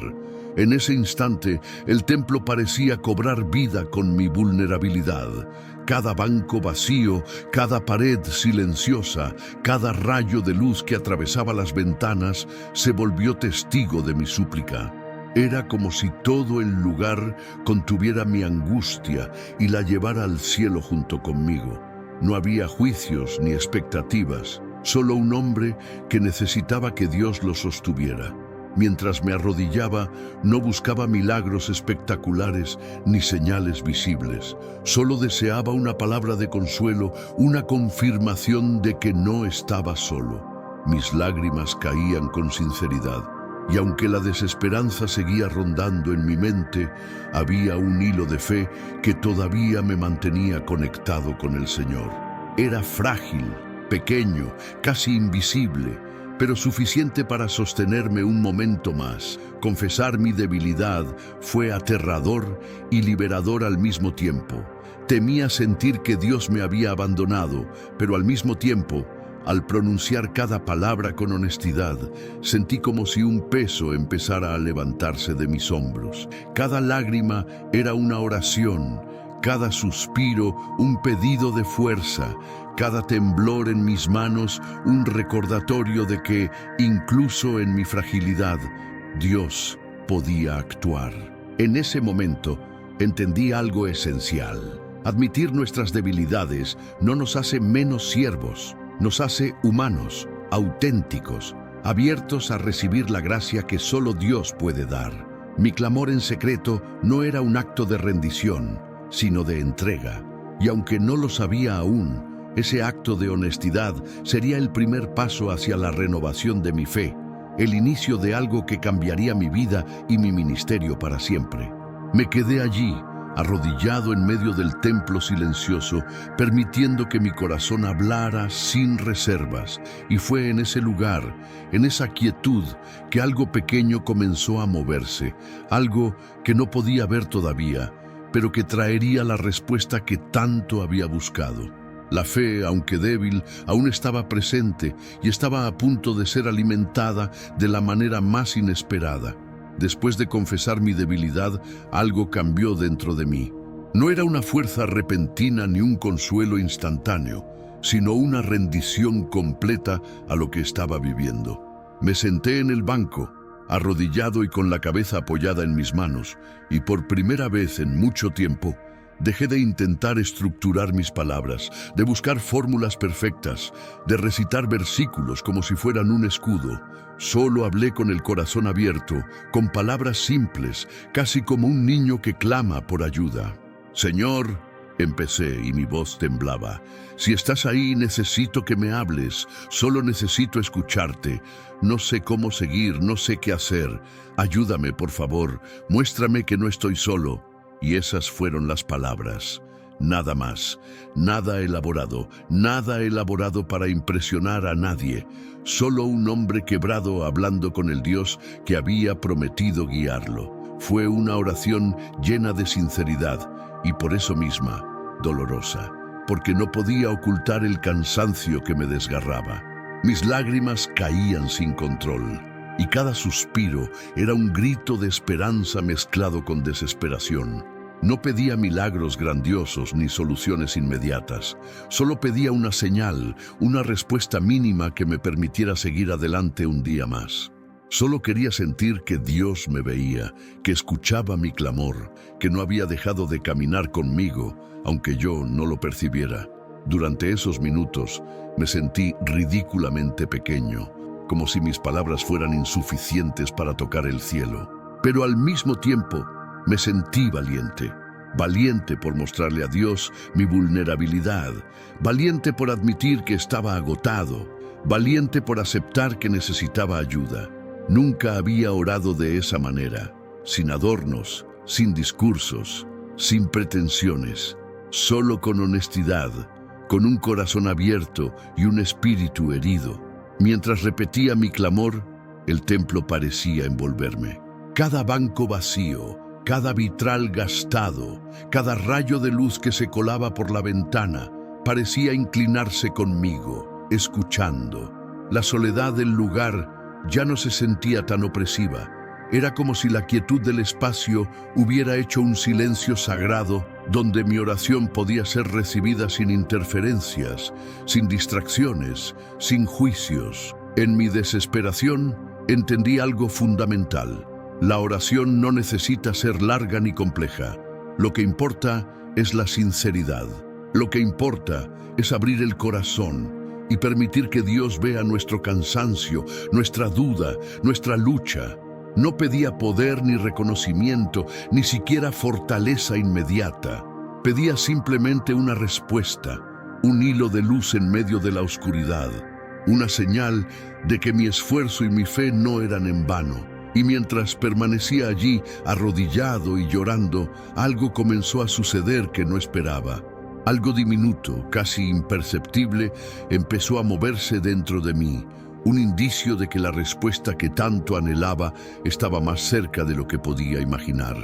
En ese instante, el templo parecía cobrar vida con mi vulnerabilidad. Cada banco vacío, cada pared silenciosa, cada rayo de luz que atravesaba las ventanas se volvió testigo de mi súplica. Era como si todo el lugar contuviera mi angustia y la llevara al cielo junto conmigo. No había juicios ni expectativas, solo un hombre que necesitaba que Dios lo sostuviera. Mientras me arrodillaba, no buscaba milagros espectaculares ni señales visibles. Solo deseaba una palabra de consuelo, una confirmación de que no estaba solo. Mis lágrimas caían con sinceridad. Y aunque la desesperanza seguía rondando en mi mente, había un hilo de fe que todavía me mantenía conectado con el Señor. Era frágil, pequeño, casi invisible, pero suficiente para sostenerme un momento más. Confesar mi debilidad fue aterrador y liberador al mismo tiempo. Temía sentir que Dios me había abandonado, pero al mismo tiempo, al pronunciar cada palabra con honestidad, sentí como si un peso empezara a levantarse de mis hombros. Cada lágrima era una oración, cada suspiro un pedido de fuerza, cada temblor en mis manos un recordatorio de que, incluso en mi fragilidad, Dios podía actuar. En ese momento, entendí algo esencial. Admitir nuestras debilidades no nos hace menos siervos. Nos hace humanos, auténticos, abiertos a recibir la gracia que solo Dios puede dar. Mi clamor en secreto no era un acto de rendición, sino de entrega. Y aunque no lo sabía aún, ese acto de honestidad sería el primer paso hacia la renovación de mi fe, el inicio de algo que cambiaría mi vida y mi ministerio para siempre. Me quedé allí, arrodillado en medio del templo silencioso, permitiendo que mi corazón hablara sin reservas. Y fue en ese lugar, en esa quietud, que algo pequeño comenzó a moverse, algo que no podía ver todavía, pero que traería la respuesta que tanto había buscado. La fe, aunque débil, aún estaba presente y estaba a punto de ser alimentada de la manera más inesperada. Después de confesar mi debilidad, algo cambió dentro de mí. No era una fuerza repentina ni un consuelo instantáneo, sino una rendición completa a lo que estaba viviendo. Me senté en el banco, arrodillado y con la cabeza apoyada en mis manos, y por primera vez en mucho tiempo, dejé de intentar estructurar mis palabras, de buscar fórmulas perfectas, de recitar versículos como si fueran un escudo. Solo hablé con el corazón abierto, con palabras simples, casi como un niño que clama por ayuda. Señor, empecé y mi voz temblaba. Si estás ahí, necesito que me hables. Solo necesito escucharte. No sé cómo seguir, no sé qué hacer. Ayúdame, por favor. Muéstrame que no estoy solo. Y esas fueron las palabras. Nada más, nada elaborado para impresionar a nadie. Solo un hombre quebrado hablando con el Dios que había prometido guiarlo. Fue una oración llena de sinceridad y por eso misma dolorosa, porque no podía ocultar el cansancio que me desgarraba. Mis lágrimas caían sin control y cada suspiro era un grito de esperanza mezclado con desesperación. No pedía milagros grandiosos ni soluciones inmediatas. Solo pedía una señal, una respuesta mínima que me permitiera seguir adelante un día más. Solo quería sentir que Dios me veía, que escuchaba mi clamor, que no había dejado de caminar conmigo, aunque yo no lo percibiera. Durante esos minutos me sentí ridículamente pequeño, como si mis palabras fueran insuficientes para tocar el cielo. Pero al mismo tiempo me sentí valiente por mostrarle a Dios mi vulnerabilidad, valiente por admitir que estaba agotado, valiente por aceptar que necesitaba ayuda. Nunca había orado de esa manera, sin adornos, sin discursos, sin pretensiones, solo con honestidad, con un corazón abierto y un espíritu herido. Mientras repetía mi clamor, el templo parecía envolverme. Cada banco vacío, cada vitral gastado, cada rayo de luz que se colaba por la ventana, parecía inclinarse conmigo, escuchando. La soledad del lugar ya no se sentía tan opresiva. Era como si la quietud del espacio hubiera hecho un silencio sagrado donde mi oración podía ser recibida sin interferencias, sin distracciones, sin juicios. En mi desesperación entendí algo fundamental. La oración no necesita ser larga ni compleja. Lo que importa es la sinceridad. Lo que importa es abrir el corazón y permitir que Dios vea nuestro cansancio, nuestra duda, nuestra lucha. No pedía poder ni reconocimiento, ni siquiera fortaleza inmediata. Pedía simplemente una respuesta, un hilo de luz en medio de la oscuridad, una señal de que mi esfuerzo y mi fe no eran en vano. Y mientras permanecía allí, arrodillado y llorando, algo comenzó a suceder que no esperaba. Algo diminuto, casi imperceptible, empezó a moverse dentro de mí, un indicio de que la respuesta que tanto anhelaba estaba más cerca de lo que podía imaginar.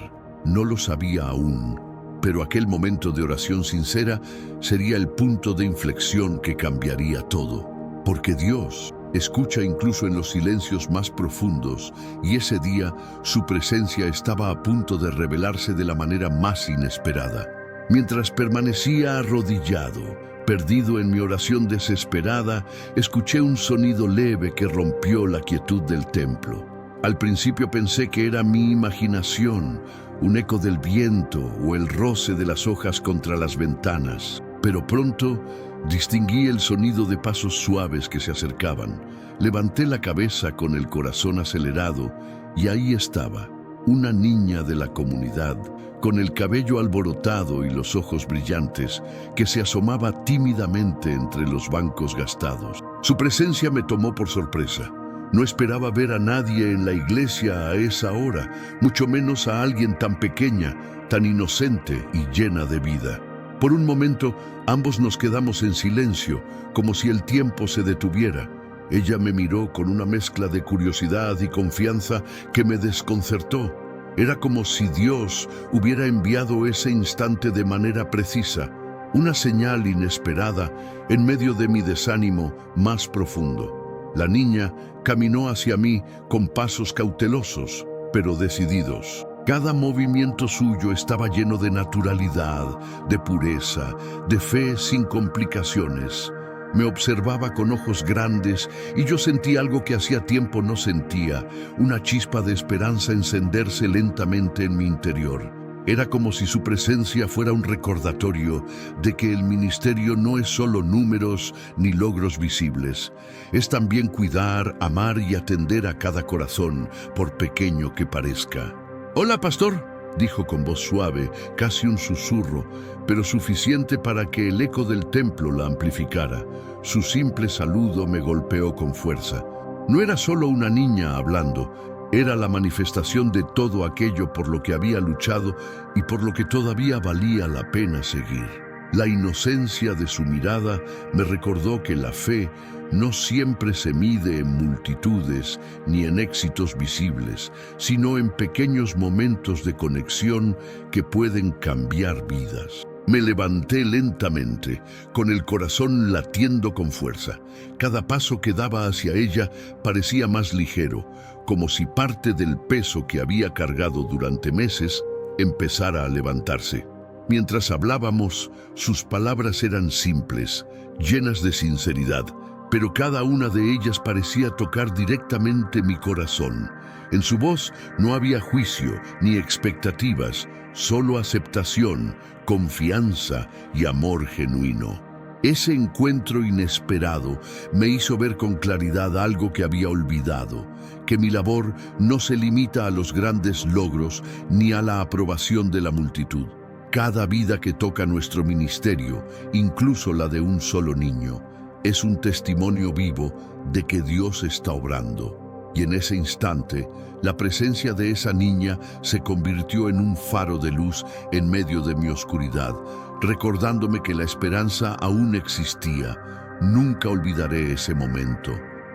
No lo sabía aún, pero aquel momento de oración sincera sería el punto de inflexión que cambiaría todo. Porque Dios escucha incluso en los silencios más profundos, y ese día su presencia estaba a punto de revelarse de la manera más inesperada. Mientras permanecía arrodillado, perdido en mi oración desesperada, escuché un sonido leve que rompió la quietud del templo. Al principio pensé que era mi imaginación, un eco del viento o el roce de las hojas contra las ventanas, pero pronto distinguí el sonido de pasos suaves que se acercaban. Levanté la cabeza con el corazón acelerado y ahí estaba, una niña de la comunidad, con el cabello alborotado y los ojos brillantes, que se asomaba tímidamente entre los bancos gastados. Su presencia me tomó por sorpresa. No esperaba ver a nadie en la iglesia a esa hora, mucho menos a alguien tan pequeña, tan inocente y llena de vida. Por un momento, ambos nos quedamos en silencio, como si el tiempo se detuviera. Ella me miró con una mezcla de curiosidad y confianza que me desconcertó. Era como si Dios hubiera enviado ese instante de manera precisa, una señal inesperada en medio de mi desánimo más profundo. La niña caminó hacia mí con pasos cautelosos, pero decididos. Cada movimiento suyo estaba lleno de naturalidad, de pureza, de fe sin complicaciones. Me observaba con ojos grandes y yo sentí algo que hacía tiempo no sentía, una chispa de esperanza encenderse lentamente en mi interior. Era como si su presencia fuera un recordatorio de que el ministerio no es solo números ni logros visibles. Es también cuidar, amar y atender a cada corazón, por pequeño que parezca. «Hola, pastor», dijo con voz suave, casi un susurro, pero suficiente para que el eco del templo la amplificara. Su simple saludo me golpeó con fuerza. No era solo una niña hablando, Era la manifestación de todo aquello por lo que había luchado y por lo que todavía valía la pena seguir. La inocencia de su mirada me recordó que la fe no siempre se mide en multitudes ni en éxitos visibles, sino en pequeños momentos de conexión que pueden cambiar vidas. Me levanté lentamente, con el corazón latiendo con fuerza. Cada paso que daba hacia ella parecía más ligero, como si parte del peso que había cargado durante meses empezara a levantarse. Mientras hablábamos, sus palabras eran simples, llenas de sinceridad, pero cada una de ellas parecía tocar directamente mi corazón. En su voz no había juicio ni expectativas, solo aceptación, confianza y amor genuino. Ese encuentro inesperado me hizo ver con claridad algo que había olvidado, que mi labor no se limita a los grandes logros ni a la aprobación de la multitud. Cada vida que toca nuestro ministerio, incluso la de un solo niño, es un testimonio vivo de que Dios está obrando. Y en ese instante, la presencia de esa niña se convirtió en un faro de luz en medio de mi oscuridad, recordándome que la esperanza aún existía. Nunca olvidaré ese momento.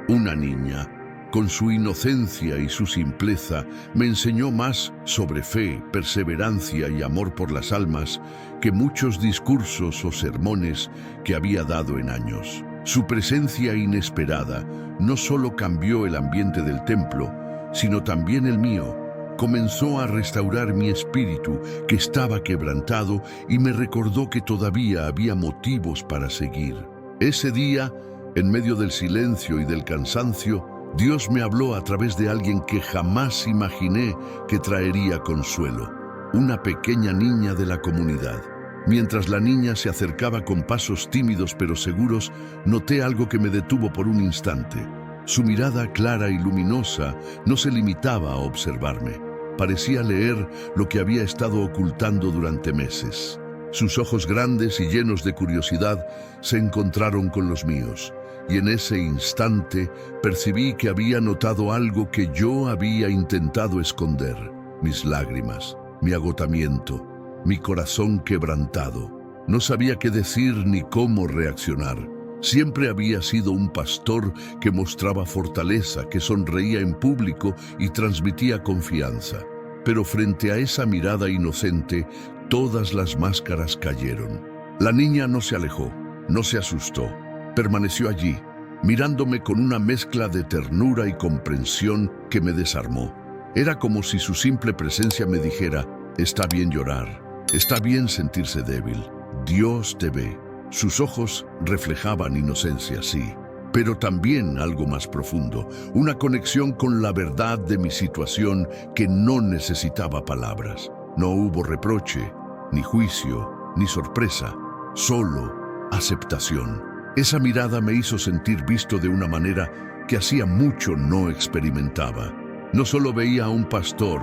Una niña, con su inocencia y su simpleza, me enseñó más sobre fe, perseverancia y amor por las almas que muchos discursos o sermones que había dado en años. Su presencia inesperada no solo cambió el ambiente del templo, sino también el mío. Comenzó a restaurar mi espíritu, que estaba quebrantado, y me recordó que todavía había motivos para seguir. Ese día, en medio del silencio y del cansancio, Dios me habló a través de alguien que jamás imaginé que traería consuelo, una pequeña niña de la comunidad. Mientras la niña se acercaba con pasos tímidos pero seguros, noté algo que me detuvo por un instante. Su mirada clara y luminosa no se limitaba a observarme. Parecía leer lo que había estado ocultando durante meses. Sus ojos grandes y llenos de curiosidad se encontraron con los míos, y en ese instante percibí que había notado algo que yo había intentado esconder: mis lágrimas, mi agotamiento, mi corazón quebrantado. No sabía qué decir ni cómo reaccionar. Siempre había sido un pastor que mostraba fortaleza, que sonreía en público y transmitía confianza. Pero frente a esa mirada inocente, todas las máscaras cayeron. La niña no se alejó, no se asustó. Permaneció allí, mirándome con una mezcla de ternura y comprensión que me desarmó. Era como si su simple presencia me dijera: está bien llorar, está bien sentirse débil, Dios te ve. Sus ojos reflejaban inocencia, sí, pero también algo más profundo, una conexión con la verdad de mi situación que no necesitaba palabras. No hubo reproche, ni juicio, ni sorpresa, solo aceptación. Esa mirada me hizo sentir visto de una manera que hacía mucho no experimentaba. No solo veía a un pastor,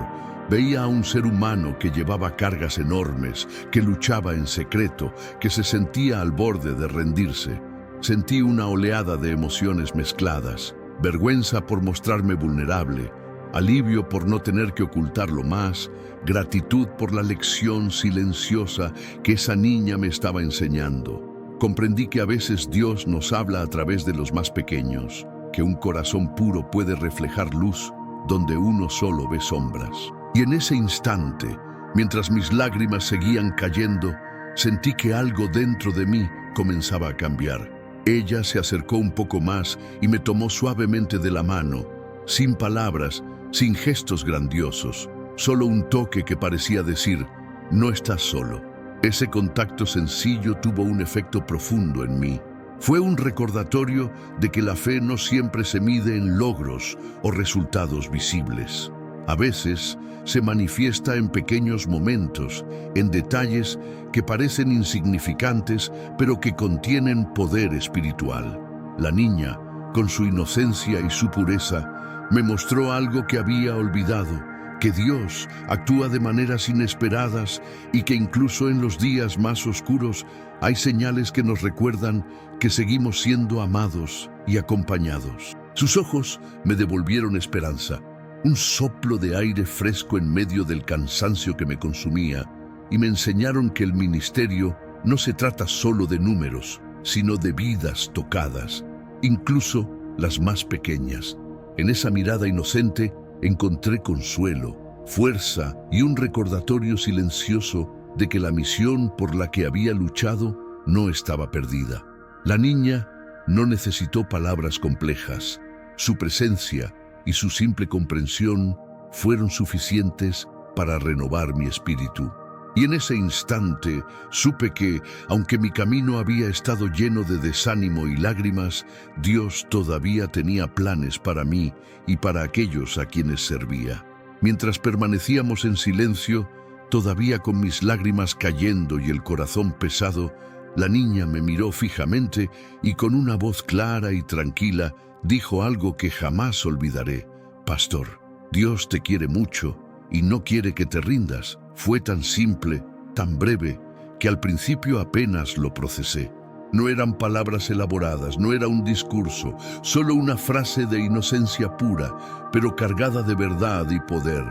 veía a un ser humano que llevaba cargas enormes, que luchaba en secreto, que se sentía al borde de rendirse. Sentí una oleada de emociones mezcladas: vergüenza por mostrarme vulnerable, alivio por no tener que ocultarlo más, gratitud por la lección silenciosa que esa niña me estaba enseñando. Comprendí que a veces Dios nos habla a través de los más pequeños, que un corazón puro puede reflejar luz donde uno solo ve sombras. Y en ese instante, mientras mis lágrimas seguían cayendo, sentí que algo dentro de mí comenzaba a cambiar. Ella se acercó un poco más y me tomó suavemente de la mano, sin palabras, sin gestos grandiosos, solo un toque que parecía decir: no estás solo. Ese contacto sencillo tuvo un efecto profundo en mí. Fue un recordatorio de que la fe no siempre se mide en logros o resultados visibles. A veces se manifiesta en pequeños momentos, en detalles que parecen insignificantes, pero que contienen poder espiritual. La niña, con su inocencia y su pureza, me mostró algo que había olvidado: que Dios actúa de maneras inesperadas y que incluso en los días más oscuros hay señales que nos recuerdan que seguimos siendo amados y acompañados. Sus ojos me devolvieron esperanza. un soplo de aire fresco en medio del cansancio que me consumía, y me enseñaron que el ministerio no se trata solo de números, sino de vidas tocadas, incluso las más pequeñas. En esa mirada inocente encontré consuelo, fuerza y un recordatorio silencioso de que la misión por la que había luchado no estaba perdida. La niña no necesitó palabras complejas. Su presencia y su simple comprensión fueron suficientes para renovar mi espíritu. Y en ese instante supe que, aunque mi camino había estado lleno de desánimo y lágrimas, Dios todavía tenía planes para mí y para aquellos a quienes servía. Mientras permanecíamos en silencio, todavía con mis lágrimas cayendo y el corazón pesado, la niña me miró fijamente y con una voz clara y tranquila dijo algo que jamás olvidaré. «Pastor, Dios te quiere mucho y no quiere que te rindas». Fue tan simple, tan breve, que al principio apenas lo procesé. No eran palabras elaboradas, no era un discurso, solo una frase de inocencia pura, pero cargada de verdad y poder.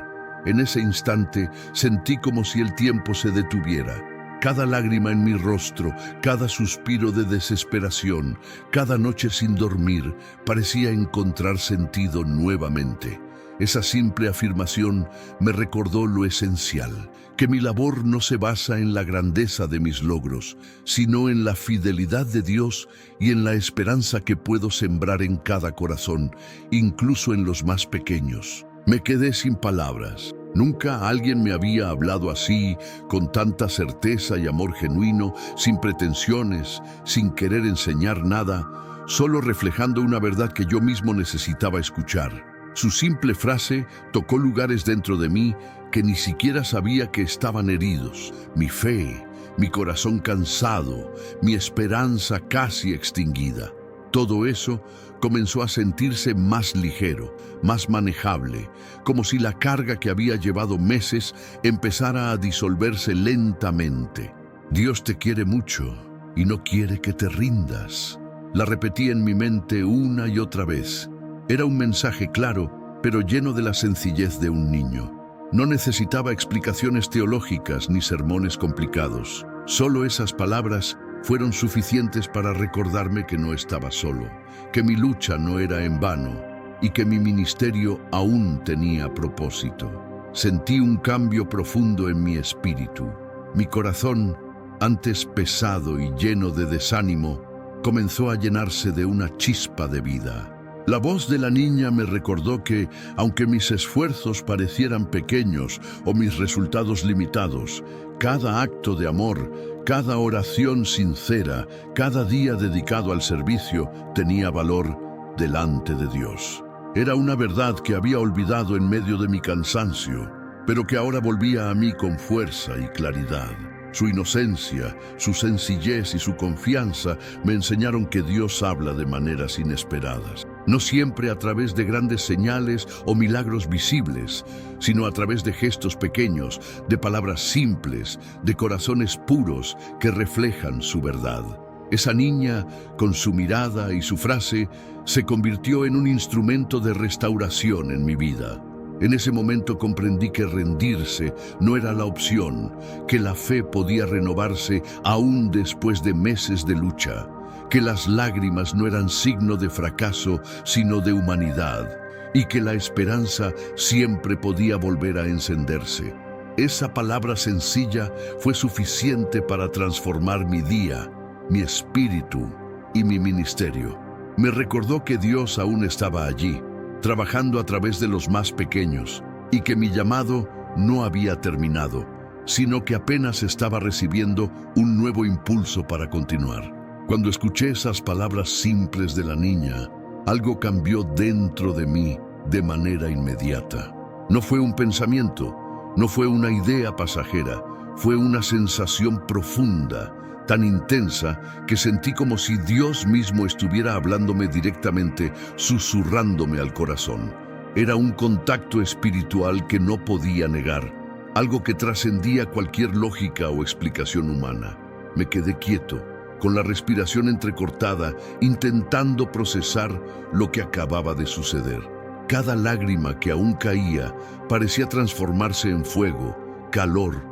En ese instante sentí como si el tiempo se detuviera. Cada lágrima en mi rostro, cada suspiro de desesperación, cada noche sin dormir, parecía encontrar sentido nuevamente. Esa simple afirmación me recordó lo esencial, que mi labor no se basa en la grandeza de mis logros, sino en la fidelidad de Dios y en la esperanza que puedo sembrar en cada corazón, incluso en los más pequeños. Me quedé sin palabras. Nunca alguien me había hablado así, con tanta certeza y amor genuino, sin pretensiones, sin querer enseñar nada, solo reflejando una verdad que yo mismo necesitaba escuchar. Su simple frase tocó lugares dentro de mí que ni siquiera sabía que estaban heridos. Mi fe, mi corazón cansado, mi esperanza casi extinguida. Todo eso comenzó a sentirse más ligero, más manejable, como si la carga que había llevado meses empezara a disolverse lentamente. Dios te quiere mucho y no quiere que te rindas. La repetí en mi mente una y otra vez. Era un mensaje claro, pero lleno de la sencillez de un niño. No necesitaba explicaciones teológicas ni sermones complicados. Solo esas palabras fueron suficientes para recordarme que no estaba solo, que mi lucha no era en vano y que mi ministerio aún tenía propósito. Sentí un cambio profundo en mi espíritu. Mi corazón, antes pesado y lleno de desánimo, comenzó a llenarse de una chispa de vida. La voz de la niña me recordó que, aunque mis esfuerzos parecieran pequeños o mis resultados limitados, cada acto de amor, cada oración sincera, cada día dedicado al servicio tenía valor delante de Dios. Era una verdad que había olvidado en medio de mi cansancio, pero que ahora volvía a mí con fuerza y claridad. Su inocencia, su sencillez y su confianza me enseñaron que Dios habla de maneras inesperadas. No siempre a través de grandes señales o milagros visibles, sino a través de gestos pequeños, de palabras simples, de corazones puros que reflejan su verdad. Esa niña, con su mirada y su frase, se convirtió en un instrumento de restauración en mi vida. En ese momento comprendí que rendirse no era la opción, que la fe podía renovarse aún después de meses de lucha, que las lágrimas no eran signo de fracaso, sino de humanidad, y que la esperanza siempre podía volver a encenderse. Esa palabra sencilla fue suficiente para transformar mi día, mi espíritu y mi ministerio. Me recordó que Dios aún estaba allí, trabajando a través de los más pequeños, y que mi llamado no había terminado, sino que apenas estaba recibiendo un nuevo impulso para continuar. Cuando escuché esas palabras simples de la niña, algo cambió dentro de mí de manera inmediata. No fue un pensamiento, no fue una idea pasajera, fue una sensación profunda, tan intensa que sentí como si Dios mismo estuviera hablándome directamente, susurrándome al corazón. Era un contacto espiritual que no podía negar, algo que trascendía cualquier lógica o explicación humana. Me quedé quieto, con la respiración entrecortada, intentando procesar lo que acababa de suceder. Cada lágrima que aún caía parecía transformarse en fuego, calor,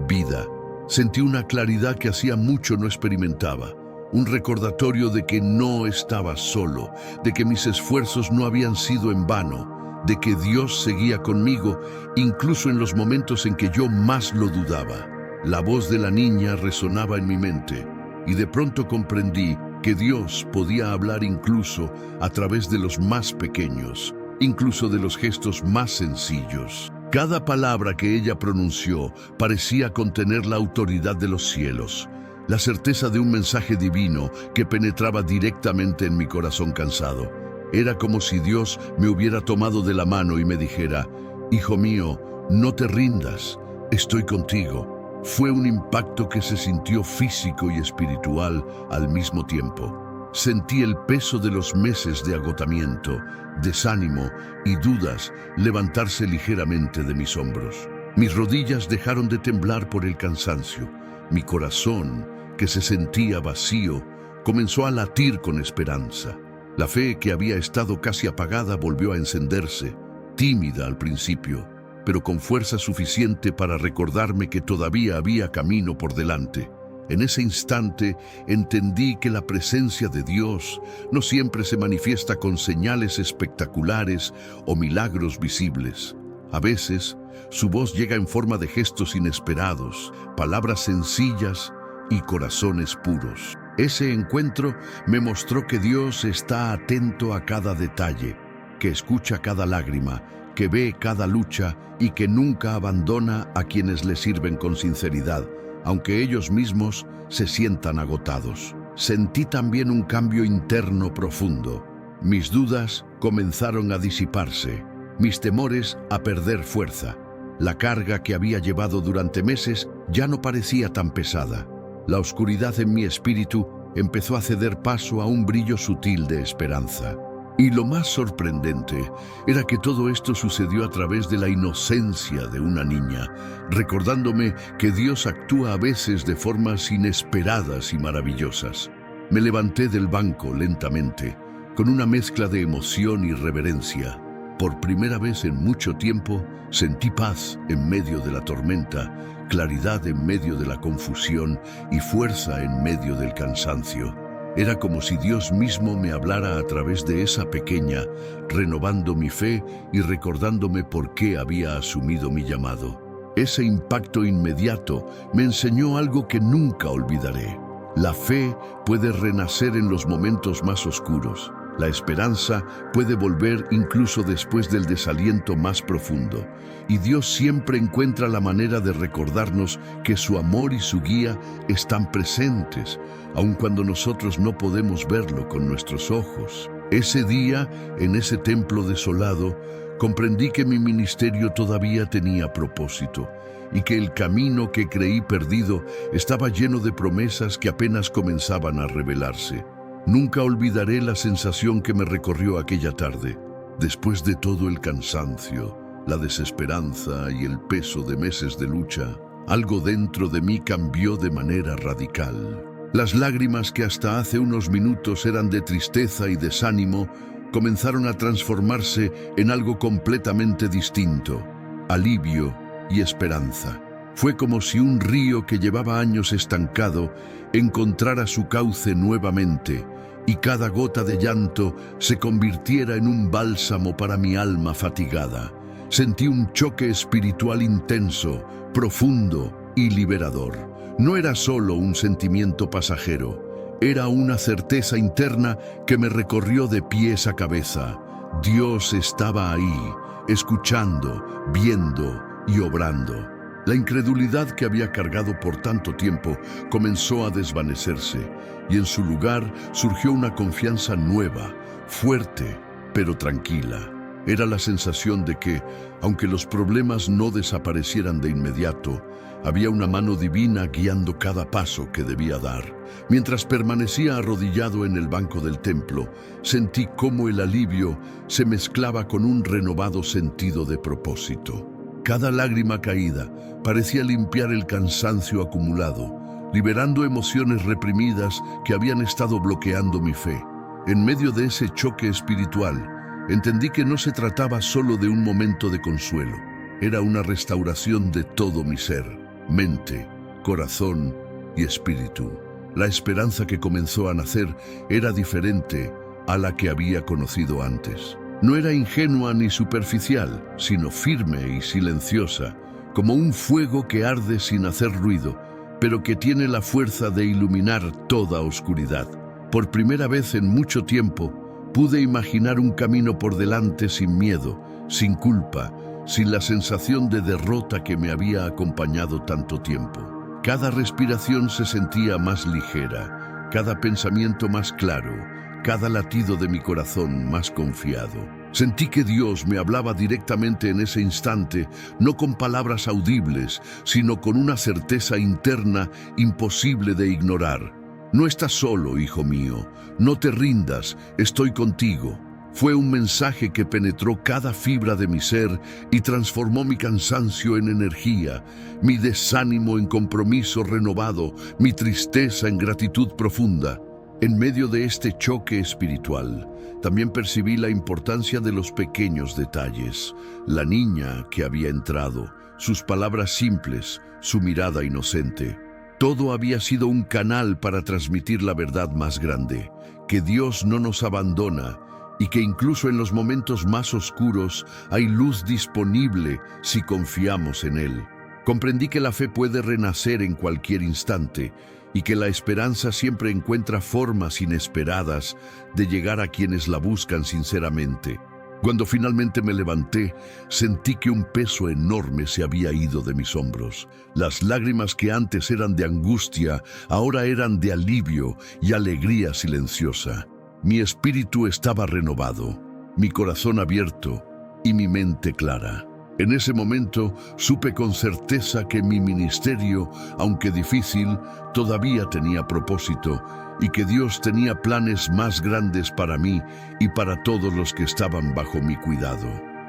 vida. Sentí una claridad que hacía mucho no experimentaba. Un recordatorio de que no estaba solo, de que mis esfuerzos no habían sido en vano, de que Dios seguía conmigo, incluso en los momentos en que yo más lo dudaba. La voz de la niña resonaba en mi mente, y de pronto comprendí que Dios podía hablar incluso a través de los más pequeños, incluso de los gestos más sencillos. Cada palabra que ella pronunció parecía contener la autoridad de los cielos, la certeza de un mensaje divino que penetraba directamente en mi corazón cansado. Era como si Dios me hubiera tomado de la mano y me dijera: «Hijo mío, no te rindas, estoy contigo». Fue un impacto que se sintió físico y espiritual al mismo tiempo. Sentí el peso de los meses de agotamiento, desánimo y dudas levantarse ligeramente de mis hombros. Mis rodillas dejaron de temblar por el cansancio. Mi corazón, que se sentía vacío, comenzó a latir con esperanza. La fe que había estado casi apagada volvió a encenderse, tímida al principio, pero con fuerza suficiente para recordarme que todavía había camino por delante. En ese instante entendí que la presencia de Dios no siempre se manifiesta con señales espectaculares o milagros visibles. A veces, su voz llega en forma de gestos inesperados, palabras sencillas y corazones puros. Ese encuentro me mostró que Dios está atento a cada detalle, que escucha cada lágrima, que ve cada lucha y que nunca abandona a quienes le sirven con sinceridad, aunque ellos mismos se sientan agotados. Sentí también un cambio interno profundo. Mis dudas comenzaron a disiparse, mis temores a perder fuerza. La carga que había llevado durante meses ya no parecía tan pesada. La oscuridad en mi espíritu empezó a ceder paso a un brillo sutil de esperanza. Y lo más sorprendente era que todo esto sucedió a través de la inocencia de una niña, recordándome que Dios actúa a veces de formas inesperadas y maravillosas. Me levanté del banco lentamente, con una mezcla de emoción y reverencia. Por primera vez en mucho tiempo sentí paz en medio de la tormenta, claridad en medio de la confusión y fuerza en medio del cansancio. Era como si Dios mismo me hablara a través de esa pequeña, renovando mi fe y recordándome por qué había asumido mi llamado. Ese impacto inmediato me enseñó algo que nunca olvidaré. La fe puede renacer en los momentos más oscuros. La esperanza puede volver incluso después del desaliento más profundo. Y Dios siempre encuentra la manera de recordarnos que su amor y su guía están presentes, aun cuando nosotros no podemos verlo con nuestros ojos. Ese día, en ese templo desolado, comprendí que mi ministerio todavía tenía propósito y que el camino que creí perdido estaba lleno de promesas que apenas comenzaban a revelarse. Nunca olvidaré la sensación que me recorrió aquella tarde. Después de todo el cansancio, la desesperanza y el peso de meses de lucha, algo dentro de mí cambió de manera radical. Las lágrimas que hasta hace unos minutos eran de tristeza y desánimo, comenzaron a transformarse en algo completamente distinto: alivio y esperanza. Fue como si un río que llevaba años estancado encontrara su cauce nuevamente, y cada gota de llanto se convirtiera en un bálsamo para mi alma fatigada. Sentí un choque espiritual intenso, profundo y liberador. No era solo un sentimiento pasajero, era una certeza interna que me recorrió de pies a cabeza. Dios estaba ahí, escuchando, viendo y obrando. La incredulidad que había cargado por tanto tiempo comenzó a desvanecerse, y en su lugar surgió una confianza nueva, fuerte, pero tranquila. Era la sensación de que, aunque los problemas no desaparecieran de inmediato, había una mano divina guiando cada paso que debía dar. Mientras permanecía arrodillado en el banco del templo, sentí cómo el alivio se mezclaba con un renovado sentido de propósito. Cada lágrima caída parecía limpiar el cansancio acumulado, liberando emociones reprimidas que habían estado bloqueando mi fe. En medio de ese choque espiritual, entendí que no se trataba solo de un momento de consuelo. Era una restauración de todo mi ser, mente, corazón y espíritu. La esperanza que comenzó a nacer era diferente a la que había conocido antes. No era ingenua ni superficial, sino firme y silenciosa, como un fuego que arde sin hacer ruido, pero que tiene la fuerza de iluminar toda oscuridad. Por primera vez en mucho tiempo, pude imaginar un camino por delante sin miedo, sin culpa, sin la sensación de derrota que me había acompañado tanto tiempo. Cada respiración se sentía más ligera, cada pensamiento más claro, cada latido de mi corazón más confiado. Sentí que Dios me hablaba directamente en ese instante, no con palabras audibles, sino con una certeza interna imposible de ignorar. No estás solo, hijo mío, no te rindas, estoy contigo. Fue un mensaje que penetró cada fibra de mi ser y transformó mi cansancio en energía, mi desánimo en compromiso renovado, mi tristeza en gratitud profunda. En medio de este choque espiritual, también percibí la importancia de los pequeños detalles. La niña que había entrado, sus palabras simples, su mirada inocente. Todo había sido un canal para transmitir la verdad más grande, que Dios no nos abandona y que incluso en los momentos más oscuros hay luz disponible si confiamos en Él. Comprendí que la fe puede renacer en cualquier instante y que la esperanza siempre encuentra formas inesperadas de llegar a quienes la buscan sinceramente. Cuando finalmente me levanté, sentí que un peso enorme se había ido de mis hombros. Las lágrimas que antes eran de angustia, ahora eran de alivio y alegría silenciosa. Mi espíritu estaba renovado, mi corazón abierto y mi mente clara. En ese momento supe con certeza que mi ministerio, aunque difícil, todavía tenía propósito y que Dios tenía planes más grandes para mí y para todos los que estaban bajo mi cuidado.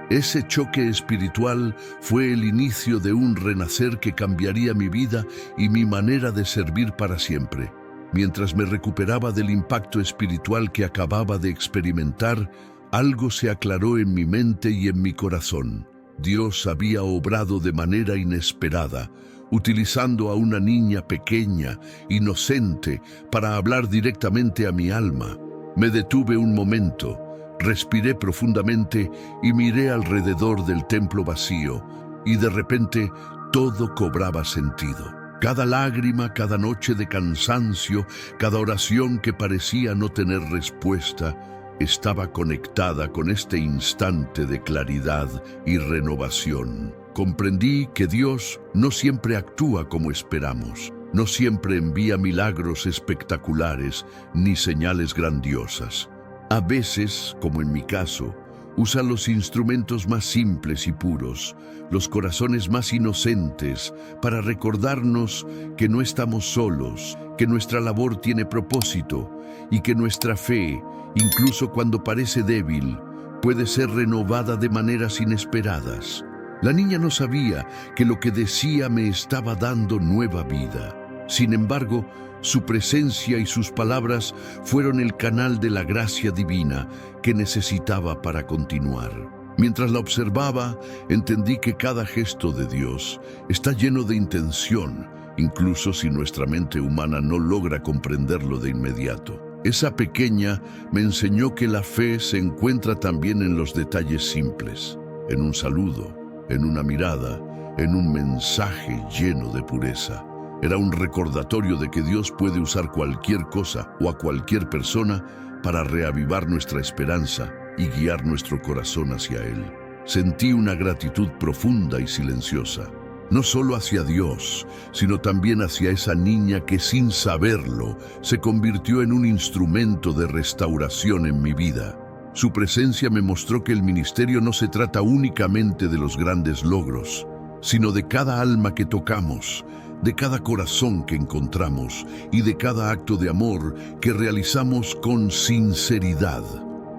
Ese choque espiritual fue el inicio de un renacer que cambiaría mi vida y mi manera de servir para siempre. Mientras me recuperaba del impacto espiritual que acababa de experimentar, algo se aclaró en mi mente y en mi corazón. Dios había obrado de manera inesperada, utilizando a una niña pequeña, inocente, para hablar directamente a mi alma. Me detuve un momento, respiré profundamente y miré alrededor del templo vacío, y de repente todo cobraba sentido. Cada lágrima, cada noche de cansancio, cada oración que parecía no tener respuesta, estaba conectada con este instante de claridad y renovación. Comprendí que Dios no siempre actúa como esperamos, no siempre envía milagros espectaculares ni señales grandiosas. A veces, como en mi caso, usa los instrumentos más simples y puros, los corazones más inocentes, para recordarnos que no estamos solos, que nuestra labor tiene propósito y que nuestra fe, incluso cuando parece débil, puede ser renovada de maneras inesperadas. La niña no sabía que lo que decía me estaba dando nueva vida. Sin embargo, su presencia y sus palabras fueron el canal de la gracia divina que necesitaba para continuar. Mientras la observaba, entendí que cada gesto de Dios está lleno de intención, incluso si nuestra mente humana no logra comprenderlo de inmediato. Esa pequeña me enseñó que la fe se encuentra también en los detalles simples, en un saludo, en una mirada, en un mensaje lleno de pureza. Era un recordatorio de que Dios puede usar cualquier cosa o a cualquier persona para reavivar nuestra esperanza y guiar nuestro corazón hacia Él. Sentí una gratitud profunda y silenciosa, no solo hacia Dios, sino también hacia esa niña que sin saberlo se convirtió en un instrumento de restauración en mi vida. Su presencia me mostró que el ministerio no se trata únicamente de los grandes logros, sino de cada alma que tocamos, de cada corazón que encontramos y de cada acto de amor que realizamos con sinceridad.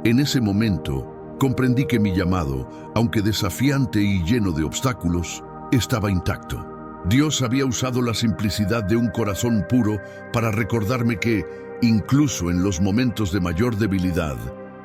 En ese momento, comprendí que mi llamado, aunque desafiante y lleno de obstáculos, estaba intacto. Dios había usado la simplicidad de un corazón puro para recordarme que, incluso en los momentos de mayor debilidad,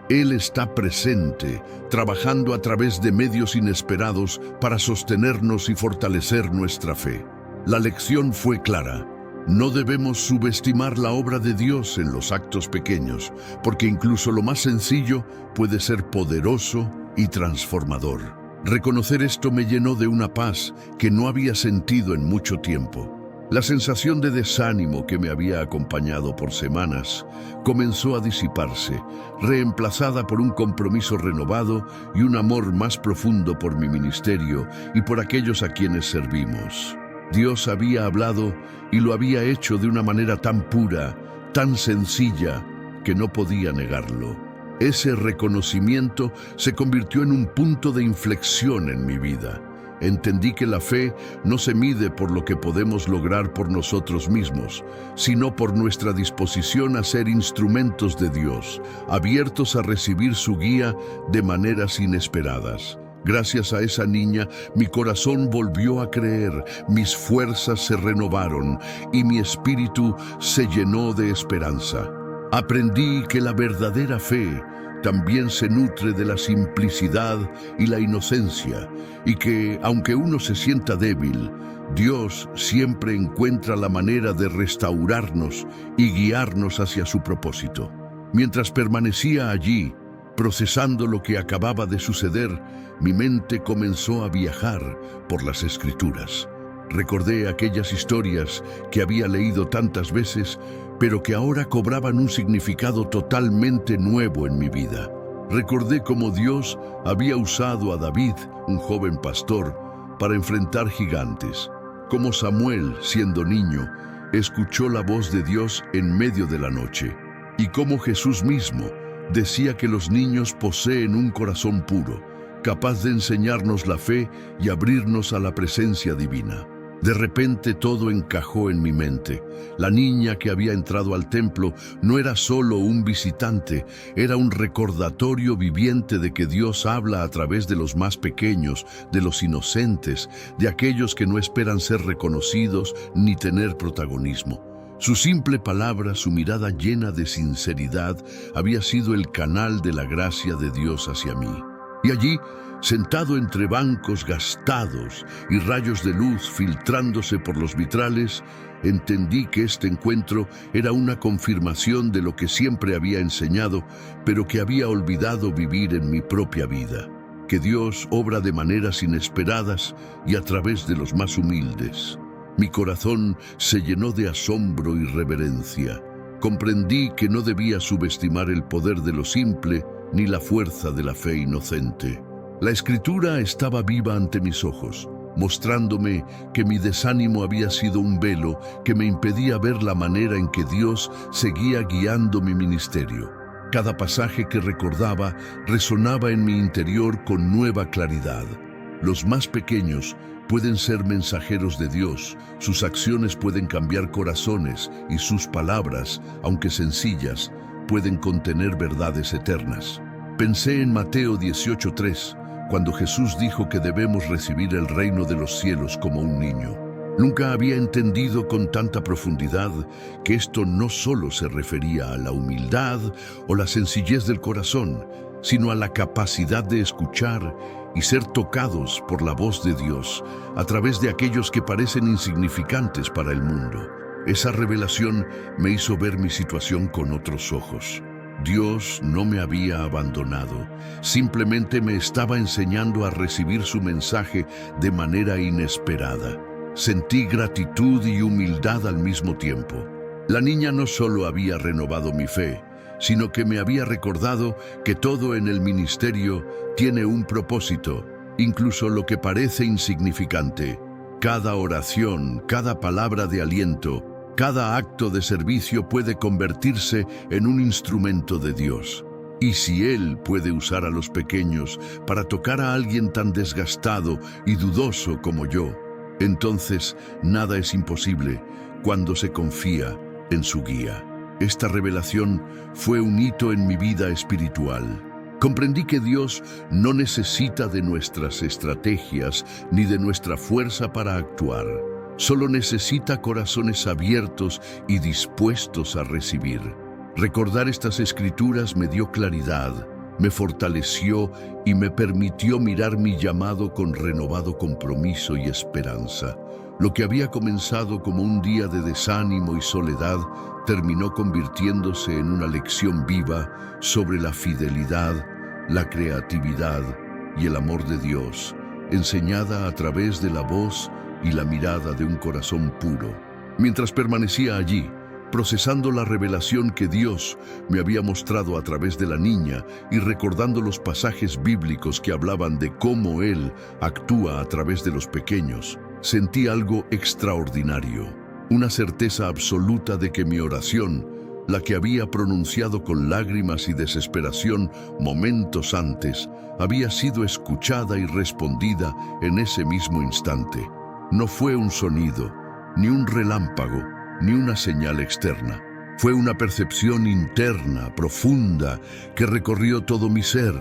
Él está presente, trabajando a través de medios inesperados para sostenernos y fortalecer nuestra fe. La lección fue clara. No debemos subestimar la obra de Dios en los actos pequeños, porque incluso lo más sencillo puede ser poderoso y transformador. Reconocer esto me llenó de una paz que no había sentido en mucho tiempo. La sensación de desánimo que me había acompañado por semanas comenzó a disiparse, reemplazada por un compromiso renovado y un amor más profundo por mi ministerio y por aquellos a quienes servimos. Dios había hablado y lo había hecho de una manera tan pura, tan sencilla, que no podía negarlo. Ese reconocimiento se convirtió en un punto de inflexión en mi vida. Entendí que la fe no se mide por lo que podemos lograr por nosotros mismos, sino por nuestra disposición a ser instrumentos de Dios, abiertos a recibir su guía de maneras inesperadas. Gracias a esa niña, mi corazón volvió a creer, mis fuerzas se renovaron y mi espíritu se llenó de esperanza. Aprendí que la verdadera fe también se nutre de la simplicidad y la inocencia, y que, aunque uno se sienta débil, Dios siempre encuentra la manera de restaurarnos y guiarnos hacia su propósito. Mientras permanecía allí, procesando lo que acababa de suceder, mi mente comenzó a viajar por las Escrituras. Recordé aquellas historias que había leído tantas veces, pero que ahora cobraban un significado totalmente nuevo en mi vida. Recordé cómo Dios había usado a David, un joven pastor, para enfrentar gigantes, cómo Samuel, siendo niño, escuchó la voz de Dios en medio de la noche, y cómo Jesús mismo decía que los niños poseen un corazón puro, capaz de enseñarnos la fe y abrirnos a la presencia divina. De repente todo encajó en mi mente. La niña que había entrado al templo no era solo un visitante, era un recordatorio viviente de que Dios habla a través de los más pequeños, de los inocentes, de aquellos que no esperan ser reconocidos ni tener protagonismo. Su simple palabra, su mirada llena de sinceridad, había sido el canal de la gracia de Dios hacia mí. Y allí, sentado entre bancos gastados y rayos de luz filtrándose por los vitrales, entendí que este encuentro era una confirmación de lo que siempre había enseñado, pero que había olvidado vivir en mi propia vida. Que Dios obra de maneras inesperadas y a través de los más humildes. Mi corazón se llenó de asombro y reverencia. Comprendí que no debía subestimar el poder de lo simple ni la fuerza de la fe inocente. La Escritura estaba viva ante mis ojos, mostrándome que mi desánimo había sido un velo que me impedía ver la manera en que Dios seguía guiando mi ministerio. Cada pasaje que recordaba resonaba en mi interior con nueva claridad. Los más pequeños pueden ser mensajeros de Dios, sus acciones pueden cambiar corazones y sus palabras, aunque sencillas, pueden contener verdades eternas. Pensé en Mateo 18:3, cuando Jesús dijo que debemos recibir el reino de los cielos como un niño. Nunca había entendido con tanta profundidad que esto no solo se refería a la humildad o la sencillez del corazón, sino a la capacidad de escuchar y ser tocados por la voz de Dios a través de aquellos que parecen insignificantes para el mundo. Esa revelación me hizo ver mi situación con otros ojos. Dios no me había abandonado, simplemente me estaba enseñando a recibir su mensaje de manera inesperada. Sentí gratitud y humildad al mismo tiempo. La niña no solo había renovado mi fe, sino que me había recordado que todo en el ministerio tiene un propósito, incluso lo que parece insignificante. Cada oración, cada palabra de aliento, cada acto de servicio puede convertirse en un instrumento de Dios. Y si Él puede usar a los pequeños para tocar a alguien tan desgastado y dudoso como yo, entonces nada es imposible cuando se confía en su guía. Esta revelación fue un hito en mi vida espiritual. Comprendí que Dios no necesita de nuestras estrategias ni de nuestra fuerza para actuar. Solo necesita corazones abiertos y dispuestos a recibir. Recordar estas escrituras me dio claridad. me fortaleció y me permitió mirar mi llamado con renovado compromiso y esperanza. Lo que había comenzado como un día de desánimo y soledad terminó convirtiéndose en una lección viva sobre la fidelidad, la creatividad y el amor de Dios, enseñada a través de la voz y la mirada de un corazón puro. Mientras permanecía allí, procesando la revelación que Dios me había mostrado a través de la niña y recordando los pasajes bíblicos que hablaban de cómo Él actúa a través de los pequeños, sentí algo extraordinario, una certeza absoluta de que mi oración, la que había pronunciado con lágrimas y desesperación momentos antes, había sido escuchada y respondida en ese mismo instante. No fue un sonido, ni un relámpago, ni una señal externa. Fue una percepción interna, profunda, que recorrió todo mi ser.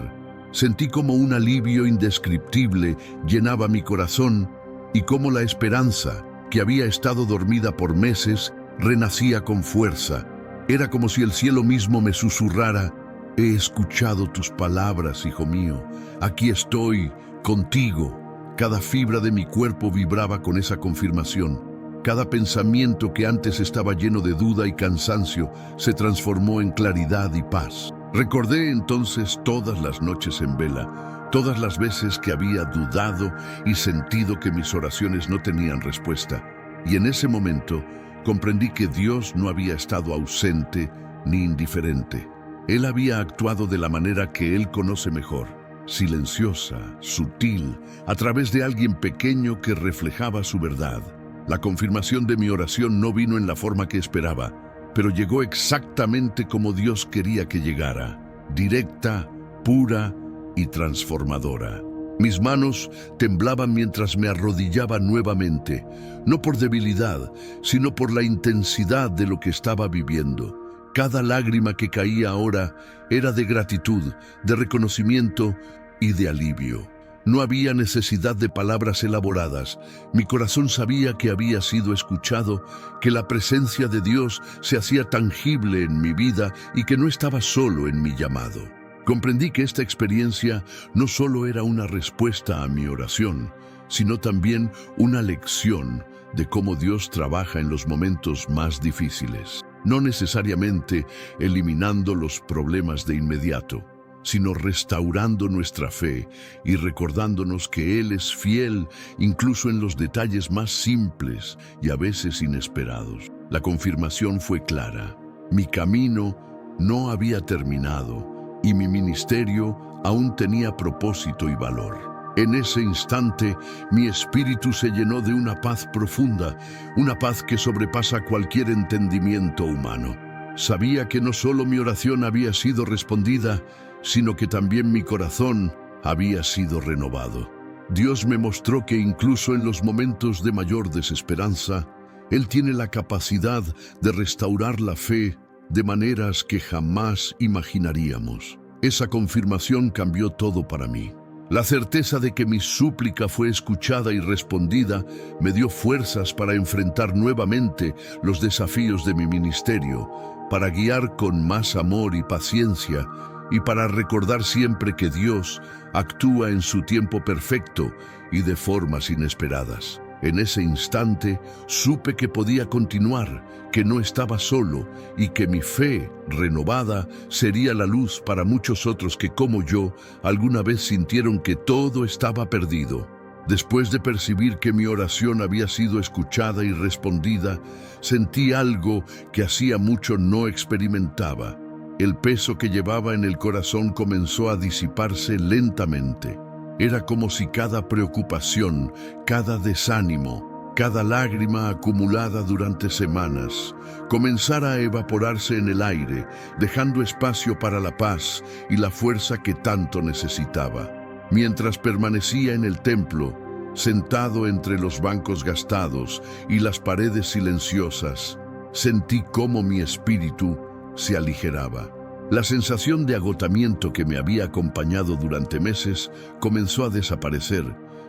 Sentí como un alivio indescriptible llenaba mi corazón y como la esperanza, que había estado dormida por meses, renacía con fuerza. Era como si el cielo mismo me susurrara: «He escuchado tus palabras, hijo mío. Aquí estoy, contigo». Cada fibra de mi cuerpo vibraba con esa confirmación. Cada pensamiento que antes estaba lleno de duda y cansancio se transformó en claridad y paz. Recordé entonces todas las noches en vela, todas las veces que había dudado y sentido que mis oraciones no tenían respuesta. Y en ese momento comprendí que Dios no había estado ausente ni indiferente. Él había actuado de la manera que Él conoce mejor, silenciosa, sutil, a través de alguien pequeño que reflejaba su verdad. La confirmación de mi oración no vino en la forma que esperaba, pero llegó exactamente como Dios quería que llegara, directa, pura y transformadora. Mis manos temblaban mientras me arrodillaba nuevamente, no por debilidad, sino por la intensidad de lo que estaba viviendo. Cada lágrima que caía ahora era de gratitud, de reconocimiento y de alivio. No había necesidad de palabras elaboradas. Mi corazón sabía que había sido escuchado, que la presencia de Dios se hacía tangible en mi vida y que no estaba solo en mi llamado. Comprendí que esta experiencia no solo era una respuesta a mi oración, sino también una lección de cómo Dios trabaja en los momentos más difíciles. No necesariamente eliminando los problemas de inmediato, sino restaurando nuestra fe y recordándonos que Él es fiel incluso en los detalles más simples y a veces inesperados. La confirmación fue clara. Mi camino no había terminado y mi ministerio aún tenía propósito y valor. En ese instante, mi espíritu se llenó de una paz profunda, una paz que sobrepasa cualquier entendimiento humano. Sabía que no solo mi oración había sido respondida, sino que también mi corazón había sido renovado. Dios me mostró que incluso en los momentos de mayor desesperanza, Él tiene la capacidad de restaurar la fe de maneras que jamás imaginaríamos. Esa confirmación cambió todo para mí. La certeza de que mi súplica fue escuchada y respondida me dio fuerzas para enfrentar nuevamente los desafíos de mi ministerio, para guiar con más amor y paciencia y para recordar siempre que Dios actúa en su tiempo perfecto y de formas inesperadas. En ese instante supe que podía continuar, que no estaba solo y que mi fe renovada sería la luz para muchos otros que, como yo, alguna vez sintieron que todo estaba perdido. Después de percibir que mi oración había sido escuchada y respondida, sentí algo que hacía mucho no experimentaba. El peso que llevaba en el corazón comenzó a disiparse lentamente. Era como si cada preocupación, cada desánimo, cada lágrima acumulada durante semanas, comenzara a evaporarse en el aire, dejando espacio para la paz y la fuerza que tanto necesitaba. Mientras permanecía en el templo, sentado entre los bancos gastados y las paredes silenciosas, sentí cómo mi espíritu se aligeraba. La sensación de agotamiento que me había acompañado durante meses comenzó a desaparecer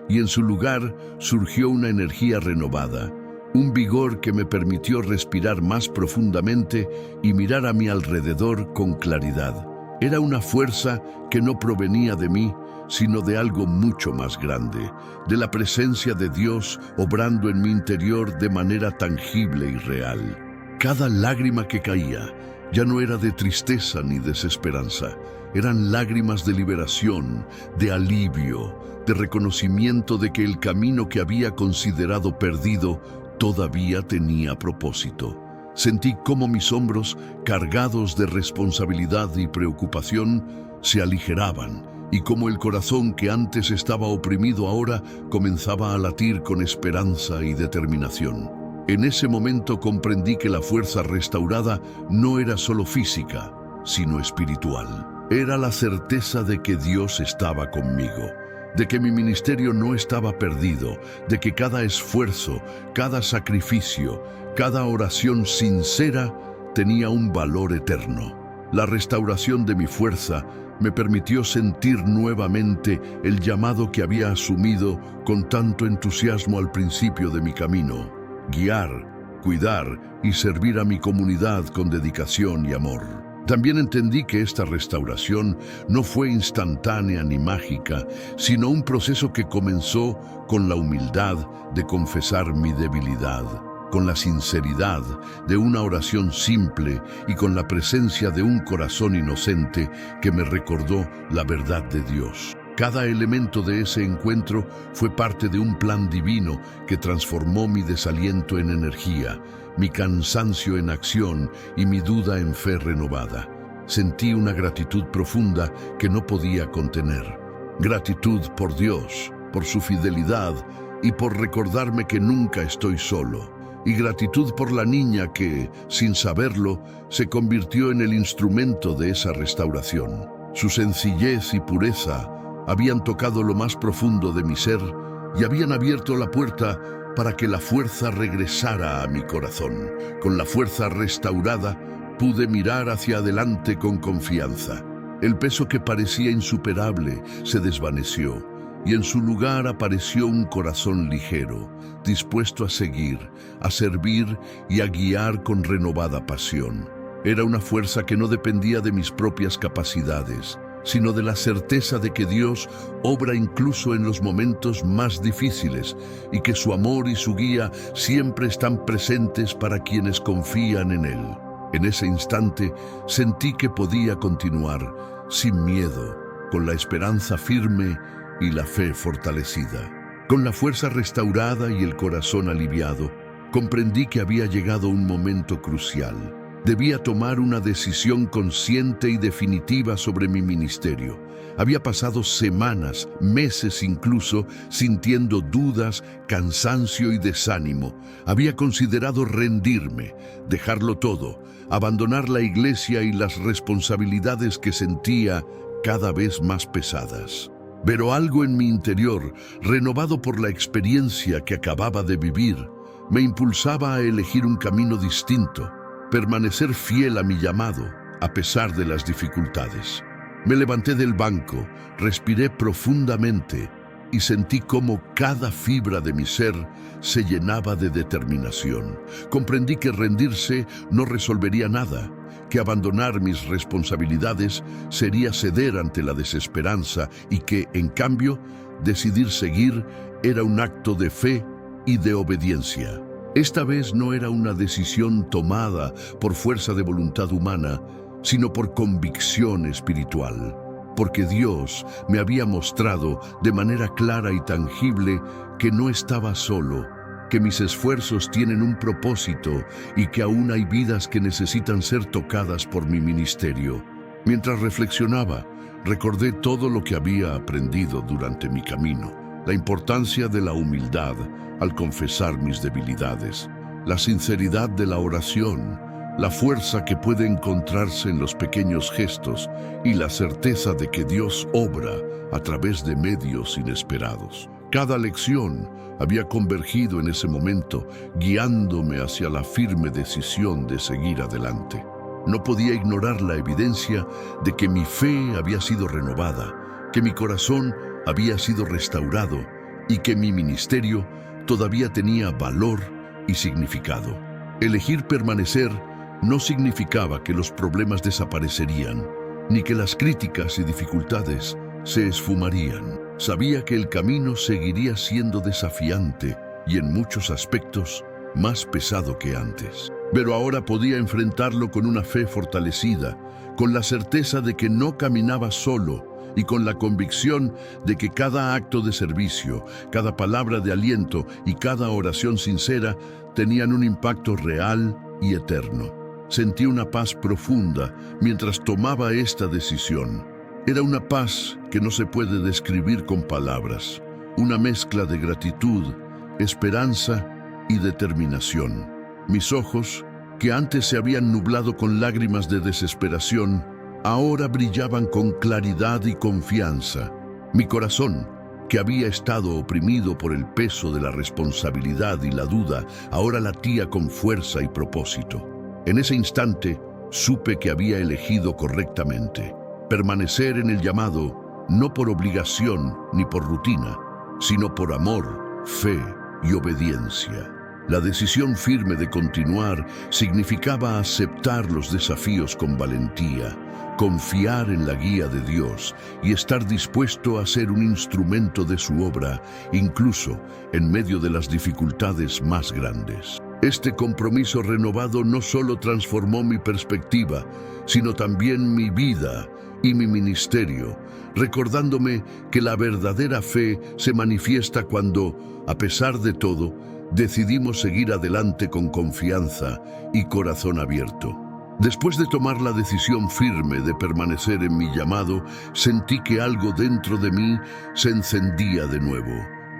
y en su lugar surgió una energía renovada, un vigor que me permitió respirar más profundamente y mirar a mi alrededor con claridad. Era una fuerza que no provenía de mí, sino de algo mucho más grande, de la presencia de Dios obrando en mi interior de manera tangible y real. Cada lágrima que caía ya no era de tristeza ni desesperanza, eran lágrimas de liberación, de alivio, de reconocimiento de que el camino que había considerado perdido todavía tenía propósito. Sentí cómo mis hombros, cargados de responsabilidad y preocupación, se aligeraban y cómo el corazón que antes estaba oprimido ahora comenzaba a latir con esperanza y determinación. En ese momento comprendí que la fuerza restaurada no era solo física, sino espiritual. Era la certeza de que Dios estaba conmigo, de que mi ministerio no estaba perdido, de que cada esfuerzo, cada sacrificio, cada oración sincera tenía un valor eterno. La restauración de mi fuerza me permitió sentir nuevamente el llamado que había asumido con tanto entusiasmo al principio de mi camino: guiar, cuidar y servir a mi comunidad con dedicación y amor. También entendí que esta restauración no fue instantánea ni mágica, sino un proceso que comenzó con la humildad de confesar mi debilidad, con la sinceridad de una oración simple y con la presencia de un corazón inocente que me recordó la verdad de Dios. Cada elemento de ese encuentro fue parte de un plan divino que transformó mi desaliento en energía, mi cansancio en acción y mi duda en fe renovada. Sentí una gratitud profunda que no podía contener. Gratitud por Dios, por su fidelidad y por recordarme que nunca estoy solo. Y gratitud por la niña que, sin saberlo, se convirtió en el instrumento de esa restauración. Su sencillez y pureza habían tocado lo más profundo de mi ser y habían abierto la puerta para que la fuerza regresara a mi corazón. Con la fuerza restaurada, pude mirar hacia adelante con confianza. El peso que parecía insuperable se desvaneció y en su lugar apareció un corazón ligero, dispuesto a seguir, a servir y a guiar con renovada pasión. Era una fuerza que no dependía de mis propias capacidades, sino de la certeza de que Dios obra incluso en los momentos más difíciles y que su amor y su guía siempre están presentes para quienes confían en Él. En ese instante sentí que podía continuar sin miedo, con la esperanza firme y la fe fortalecida. Con la fuerza restaurada y el corazón aliviado, comprendí que había llegado un momento crucial. Debía tomar una decisión consciente y definitiva sobre mi ministerio. Había pasado semanas, meses incluso, sintiendo dudas, cansancio y desánimo. Había considerado rendirme, dejarlo todo, abandonar la iglesia y las responsabilidades que sentía cada vez más pesadas. Pero algo en mi interior, renovado por la experiencia que acababa de vivir, me impulsaba a elegir un camino distinto, permanecer fiel a mi llamado, a pesar de las dificultades. Me levanté del banco, respiré profundamente y sentí cómo cada fibra de mi ser se llenaba de determinación. Comprendí que rendirse no resolvería nada, que abandonar mis responsabilidades sería ceder ante la desesperanza y que, en cambio, decidir seguir era un acto de fe y de obediencia. Esta vez no era una decisión tomada por fuerza de voluntad humana, sino por convicción espiritual, porque Dios me había mostrado de manera clara y tangible que no estaba solo, que mis esfuerzos tienen un propósito y que aún hay vidas que necesitan ser tocadas por mi ministerio. Mientras reflexionaba, recordé todo lo que había aprendido durante mi camino, la importancia de la humildad al confesar mis debilidades, la sinceridad de la oración, la fuerza que puede encontrarse en los pequeños gestos y la certeza de que Dios obra a través de medios inesperados. Cada lección había convergido en ese momento, guiándome hacia la firme decisión de seguir adelante. No podía ignorar la evidencia de que mi fe había sido renovada, que mi corazón había sido restaurado y que mi ministerio todavía tenía valor y significado. Elegir permanecer no significaba que los problemas desaparecerían, ni que las críticas y dificultades se esfumarían. Sabía que el camino seguiría siendo desafiante y en muchos aspectos más pesado que antes. Pero ahora podía enfrentarlo con una fe fortalecida, con la certeza de que no caminaba solo y con la convicción de que cada acto de servicio, cada palabra de aliento y cada oración sincera tenían un impacto real y eterno. Sentí una paz profunda mientras tomaba esta decisión. Era una paz que no se puede describir con palabras, una mezcla de gratitud, esperanza y determinación. Mis ojos, que antes se habían nublado con lágrimas de desesperación, ahora brillaban con claridad y confianza. Mi corazón, que había estado oprimido por el peso de la responsabilidad y la duda, ahora latía con fuerza y propósito. En ese instante, supe que había elegido correctamente. Permanecer en el llamado, no por obligación ni por rutina, sino por amor, fe y obediencia. La decisión firme de continuar significaba aceptar los desafíos con valentía, confiar en la guía de Dios y estar dispuesto a ser un instrumento de su obra, incluso en medio de las dificultades más grandes. Este compromiso renovado no solo transformó mi perspectiva, sino también mi vida y mi ministerio, recordándome que la verdadera fe se manifiesta cuando, a pesar de todo, decidimos seguir adelante con confianza y corazón abierto. Después de tomar la decisión firme de permanecer en mi llamado, sentí que algo dentro de mí se encendía de nuevo.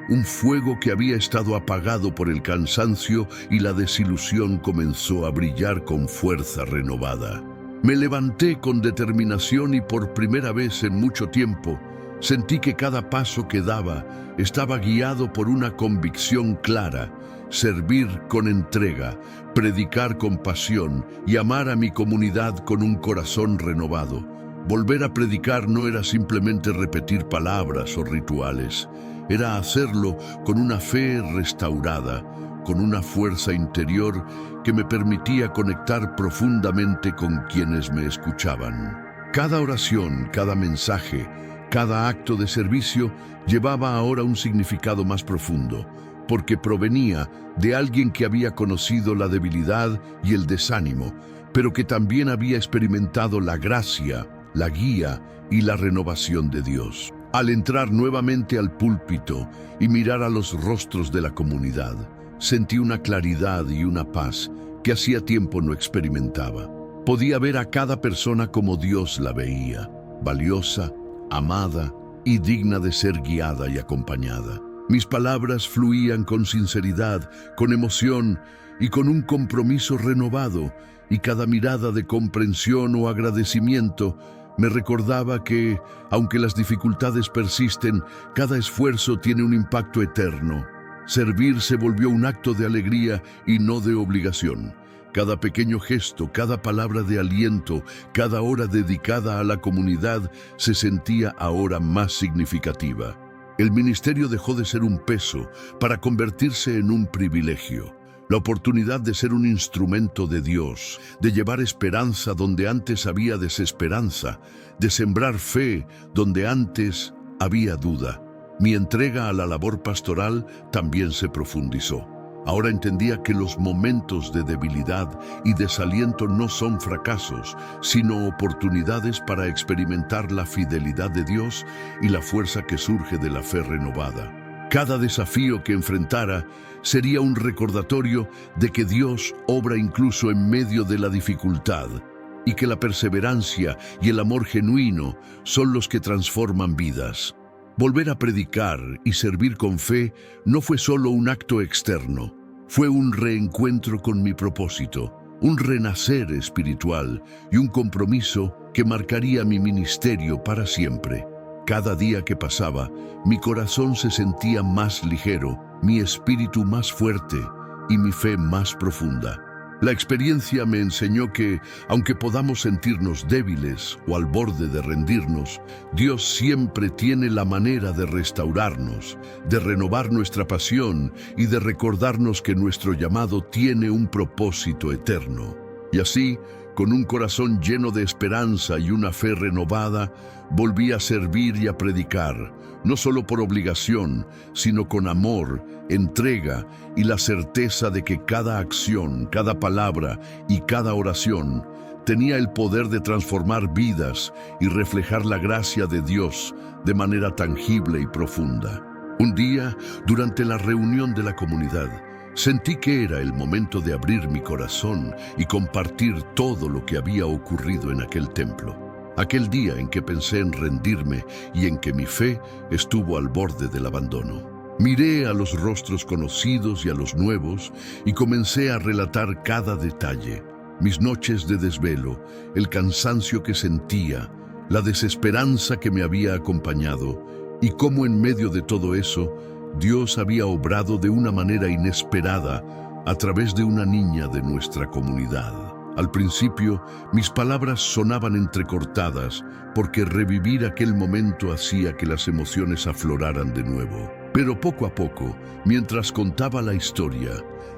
Un fuego que había estado apagado por el cansancio y la desilusión comenzó a brillar con fuerza renovada. Me levanté con determinación y por primera vez en mucho tiempo sentí que cada paso que daba estaba guiado por una convicción clara: servir con entrega, predicar con pasión y amar a mi comunidad con un corazón renovado. Volver a predicar no era simplemente repetir palabras o rituales, era hacerlo con una fe restaurada, con una fuerza interior que me permitía conectar profundamente con quienes me escuchaban. Cada oración, cada mensaje, cada acto de servicio llevaba ahora un significado más profundo, porque provenía de alguien que había conocido la debilidad y el desánimo, pero que también había experimentado la gracia, la guía y la renovación de Dios. Al entrar nuevamente al púlpito y mirar a los rostros de la comunidad, sentí una claridad y una paz que hacía tiempo no experimentaba. Podía ver a cada persona como Dios la veía, valiosa, amada y digna de ser guiada y acompañada. Mis palabras fluían con sinceridad, con emoción y con un compromiso renovado, y cada mirada de comprensión o agradecimiento me recordaba que, aunque las dificultades persisten, cada esfuerzo tiene un impacto eterno. Servir se volvió un acto de alegría y no de obligación. Cada pequeño gesto, cada palabra de aliento, cada hora dedicada a la comunidad se sentía ahora más significativa. El ministerio dejó de ser un peso para convertirse en un privilegio. La oportunidad de ser un instrumento de Dios, de llevar esperanza donde antes había desesperanza, de sembrar fe donde antes había duda. Mi entrega a la labor pastoral también se profundizó. Ahora entendía que los momentos de debilidad y desaliento no son fracasos, sino oportunidades para experimentar la fidelidad de Dios y la fuerza que surge de la fe renovada. Cada desafío que enfrentara sería un recordatorio de que Dios obra incluso en medio de la dificultad y que la perseverancia y el amor genuino son los que transforman vidas. Volver a predicar y servir con fe no fue solo un acto externo, fue un reencuentro con mi propósito, un renacer espiritual y un compromiso que marcaría mi ministerio para siempre. Cada día que pasaba, mi corazón se sentía más ligero, mi espíritu más fuerte y mi fe más profunda. La experiencia me enseñó que, aunque podamos sentirnos débiles o al borde de rendirnos, Dios siempre tiene la manera de restaurarnos, de renovar nuestra pasión y de recordarnos que nuestro llamado tiene un propósito eterno. Y así, Con un corazón lleno de esperanza y una fe renovada, volví a servir y a predicar, no solo por obligación, sino con amor, entrega y la certeza de que cada acción, cada palabra y cada oración tenía el poder de transformar vidas y reflejar la gracia de Dios de manera tangible y profunda. Un día, durante la reunión de la comunidad, sentí que era el momento de abrir mi corazón y compartir todo lo que había ocurrido en aquel templo. Aquel día en que pensé en rendirme y en que mi fe estuvo al borde del abandono. Miré a los rostros conocidos y a los nuevos y comencé a relatar cada detalle. Mis noches de desvelo, el cansancio que sentía, la desesperanza que me había acompañado y cómo en medio de todo eso, Dios había obrado de una manera inesperada a través de una niña de nuestra comunidad. Al principio, mis palabras sonaban entrecortadas porque revivir aquel momento hacía que las emociones afloraran de nuevo. Pero poco a poco, mientras contaba la historia,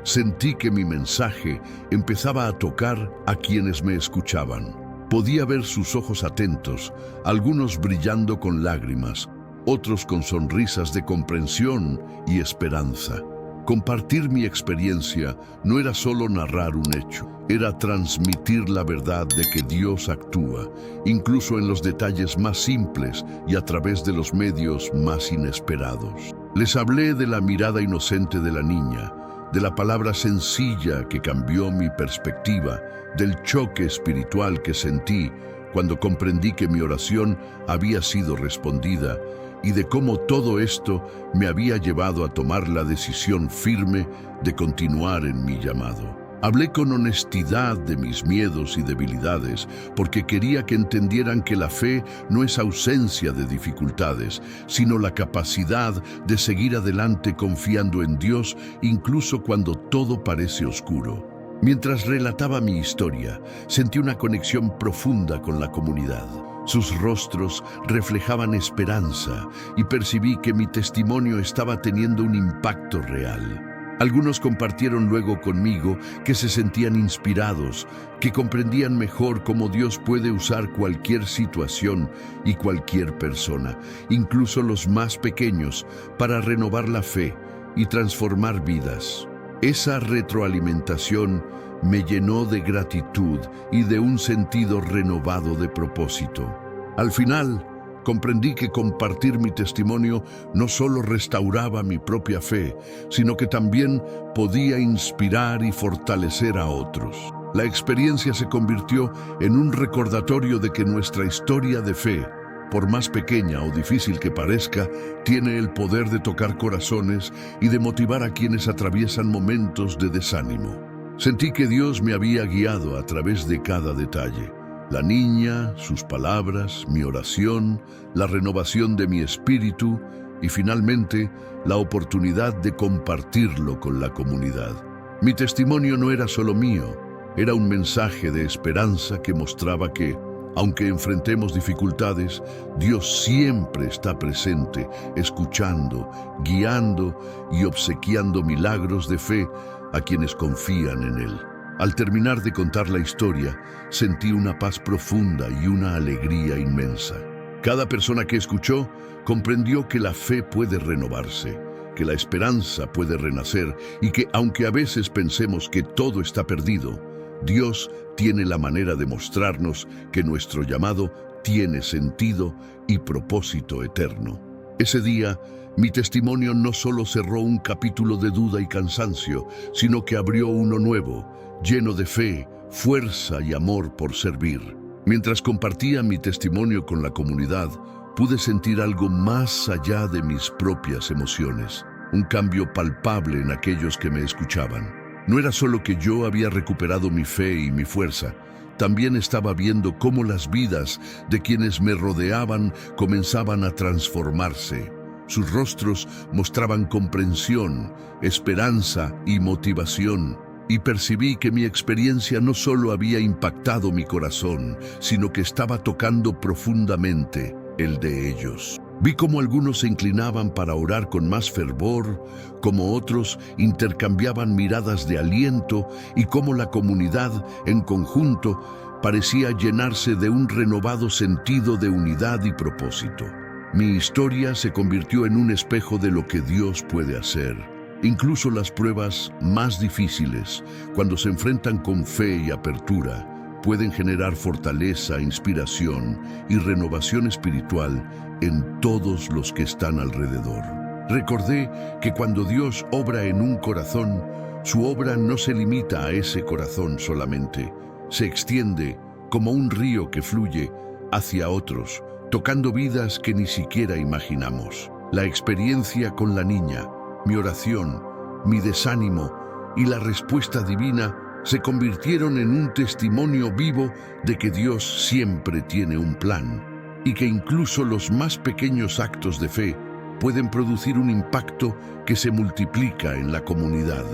sentí que mi mensaje empezaba a tocar a quienes me escuchaban. Podía ver sus ojos atentos, algunos brillando con lágrimas, otros con sonrisas de comprensión y esperanza. Compartir mi experiencia no era solo narrar un hecho, era transmitir la verdad de que Dios actúa, incluso en los detalles más simples y a través de los medios más inesperados. Les hablé de la mirada inocente de la niña, de la palabra sencilla que cambió mi perspectiva, del choque espiritual que sentí cuando comprendí que mi oración había sido respondida y de cómo todo esto me había llevado a tomar la decisión firme de continuar en mi llamado. Hablé con honestidad de mis miedos y debilidades, porque quería que entendieran que la fe no es ausencia de dificultades, sino la capacidad de seguir adelante confiando en Dios, incluso cuando todo parece oscuro. Mientras relataba mi historia, sentí una conexión profunda con la comunidad. Sus rostros reflejaban esperanza y percibí que mi testimonio estaba teniendo un impacto real. Algunos compartieron luego conmigo que se sentían inspirados, que comprendían mejor cómo Dios puede usar cualquier situación y cualquier persona, incluso los más pequeños, para renovar la fe y transformar vidas. Esa retroalimentación me llenó de gratitud y de un sentido renovado de propósito. Al final, comprendí que compartir mi testimonio no solo restauraba mi propia fe, sino que también podía inspirar y fortalecer a otros. La experiencia se convirtió en un recordatorio de que nuestra historia de fe, por más pequeña o difícil que parezca, tiene el poder de tocar corazones y de motivar a quienes atraviesan momentos de desánimo. Sentí que Dios me había guiado a través de cada detalle. La niña, sus palabras, mi oración, la renovación de mi espíritu y finalmente la oportunidad de compartirlo con la comunidad. Mi testimonio no era solo mío, era un mensaje de esperanza que mostraba que, aunque enfrentemos dificultades, Dios siempre está presente, escuchando, guiando y obsequiando milagros de fe a quienes confían en Él. Al terminar de contar la historia, sentí una paz profunda y una alegría inmensa. Cada persona que escuchó comprendió que la fe puede renovarse, que la esperanza puede renacer y que, aunque a veces pensemos que todo está perdido, Dios tiene la manera de mostrarnos que nuestro llamado tiene sentido y propósito eterno. Ese día, mi testimonio no solo cerró un capítulo de duda y cansancio, sino que abrió uno nuevo, lleno de fe, fuerza y amor por servir. Mientras compartía mi testimonio con la comunidad, pude sentir algo más allá de mis propias emociones, un cambio palpable en aquellos que me escuchaban. No era solo que yo había recuperado mi fe y mi fuerza, también estaba viendo cómo las vidas de quienes me rodeaban comenzaban a transformarse. Sus rostros mostraban comprensión, esperanza y motivación, y percibí que mi experiencia no solo había impactado mi corazón, sino que estaba tocando profundamente el de ellos. Vi cómo algunos se inclinaban para orar con más fervor, cómo otros intercambiaban miradas de aliento y cómo la comunidad, en conjunto, parecía llenarse de un renovado sentido de unidad y propósito. Mi historia se convirtió en un espejo de lo que Dios puede hacer. Incluso las pruebas más difíciles, cuando se enfrentan con fe y apertura, pueden generar fortaleza, inspiración y renovación espiritual en todos los que están alrededor. Recordé que cuando Dios obra en un corazón, su obra no se limita a ese corazón solamente, se extiende como un río que fluye hacia otros, tocando vidas que ni siquiera imaginamos. La experiencia con la niña, mi oración, mi desánimo y la respuesta divina se convirtieron en un testimonio vivo de que Dios siempre tiene un plan y que incluso los más pequeños actos de fe pueden producir un impacto que se multiplica en la comunidad.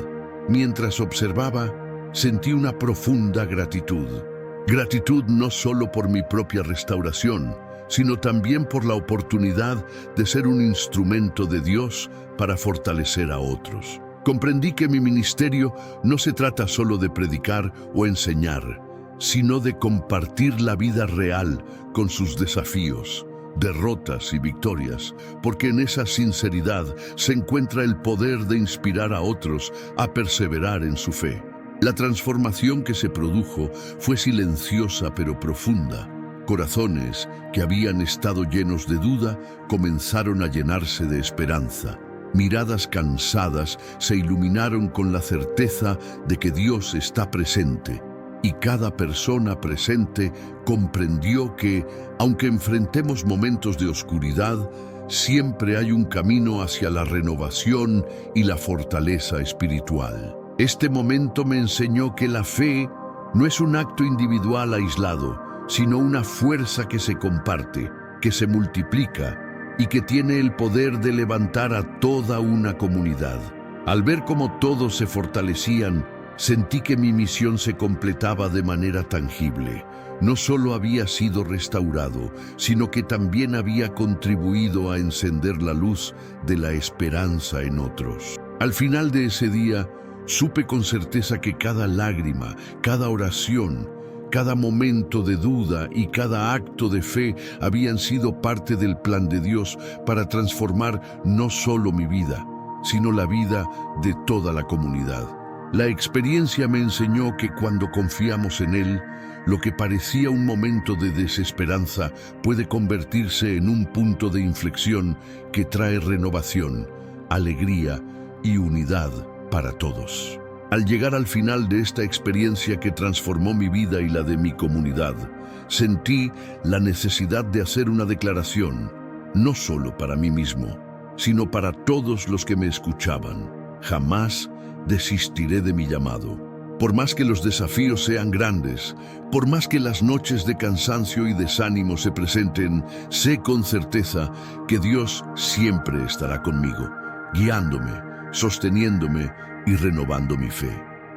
Mientras observaba, sentí una profunda gratitud. Gratitud no solo por mi propia restauración, sino también por la oportunidad de ser un instrumento de Dios para fortalecer a otros. Comprendí que mi ministerio no se trata solo de predicar o enseñar, sino de compartir la vida real con sus desafíos, derrotas y victorias, porque en esa sinceridad se encuentra el poder de inspirar a otros a perseverar en su fe. La transformación que se produjo fue silenciosa pero profunda. Corazones que habían estado llenos de duda comenzaron a llenarse de esperanza. Miradas cansadas se iluminaron con la certeza de que Dios está presente, y cada persona presente comprendió que, aunque enfrentemos momentos de oscuridad, siempre hay un camino hacia la renovación y la fortaleza espiritual. Este momento me enseñó que la fe no es un acto individual aislado, sino una fuerza que se comparte, que se multiplica y que tiene el poder de levantar a toda una comunidad. Al ver cómo todos se fortalecían, sentí que mi misión se completaba de manera tangible. No solo había sido restaurado, sino que también había contribuido a encender la luz de la esperanza en otros. Al final de ese día, supe con certeza que cada lágrima, cada oración, cada momento de duda y cada acto de fe habían sido parte del plan de Dios para transformar no solo mi vida, sino la vida de toda la comunidad. La experiencia me enseñó que cuando confiamos en Él, lo que parecía un momento de desesperanza puede convertirse en un punto de inflexión que trae renovación, alegría y unidad para todos. Al llegar al final de esta experiencia que transformó mi vida y la de mi comunidad, sentí la necesidad de hacer una declaración, no solo para mí mismo, sino para todos los que me escuchaban. Jamás desistiré de mi llamado. Por más que los desafíos sean grandes, por más que las noches de cansancio y desánimo se presenten, sé con certeza que Dios siempre estará conmigo, guiándome, sosteniéndome y renovando mi fe.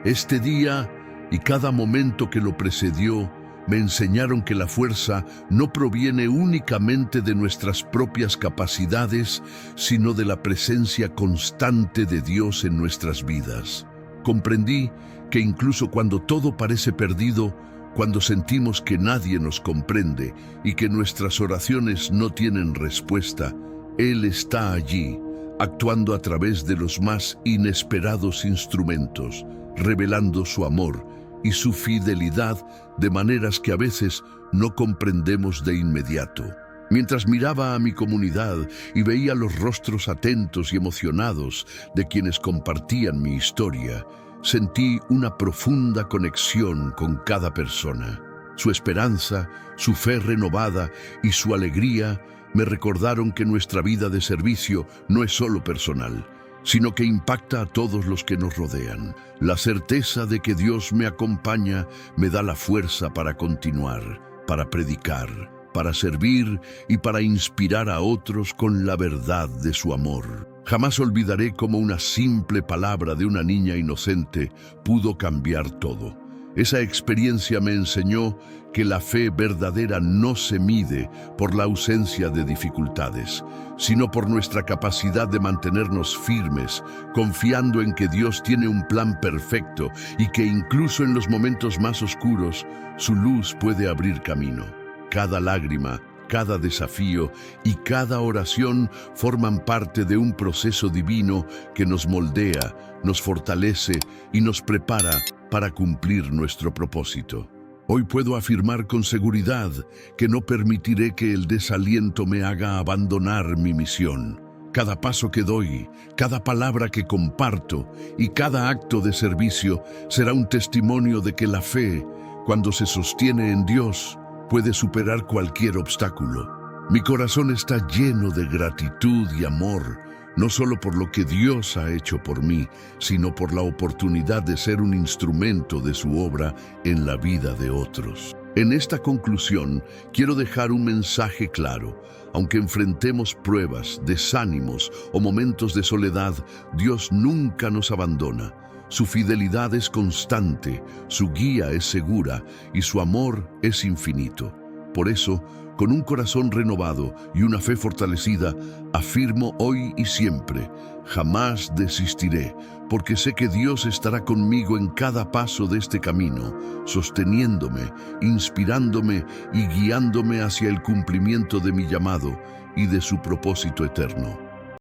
Este día y cada momento que lo precedió me enseñaron que la fuerza no proviene únicamente de nuestras propias capacidades, sino de la presencia constante de Dios en nuestras vidas. Comprendí que incluso cuando todo parece perdido, cuando sentimos que nadie nos comprende y que nuestras oraciones no tienen respuesta, Él está allí, actuando a través de los más inesperados instrumentos, revelando su amor y su fidelidad de maneras que a veces no comprendemos de inmediato. Mientras miraba a mi comunidad y veía los rostros atentos y emocionados de quienes compartían mi historia, sentí una profunda conexión con cada persona. Su esperanza, su fe renovada y su alegría me recordaron que nuestra vida de servicio no es solo personal, sino que impacta a todos los que nos rodean. La certeza de que Dios me acompaña me da la fuerza para continuar, para predicar, para servir y para inspirar a otros con la verdad de su amor. Jamás olvidaré cómo una simple palabra de una niña inocente pudo cambiar todo. Esa experiencia me enseñó que la fe verdadera no se mide por la ausencia de dificultades, sino por nuestra capacidad de mantenernos firmes, confiando en que Dios tiene un plan perfecto y que incluso en los momentos más oscuros, su luz puede abrir camino. Cada lágrima, cada desafío y cada oración forman parte de un proceso divino que nos moldea, nos fortalece y nos prepara para cumplir nuestro propósito. Hoy puedo afirmar con seguridad que no permitiré que el desaliento me haga abandonar mi misión. Cada paso que doy, cada palabra que comparto y cada acto de servicio será un testimonio de que la fe, cuando se sostiene en Dios, puede superar cualquier obstáculo. Mi corazón está lleno de gratitud y amor, no solo por lo que Dios ha hecho por mí, sino por la oportunidad de ser un instrumento de su obra en la vida de otros. En esta conclusión, quiero dejar un mensaje claro. Aunque enfrentemos pruebas, desánimos o momentos de soledad, Dios nunca nos abandona. Su fidelidad es constante, su guía es segura y su amor es infinito. Por eso, con un corazón renovado y una fe fortalecida, afirmo hoy y siempre, jamás desistiré, porque sé que Dios estará conmigo en cada paso de este camino, sosteniéndome, inspirándome y guiándome hacia el cumplimiento de mi llamado y de su propósito eterno.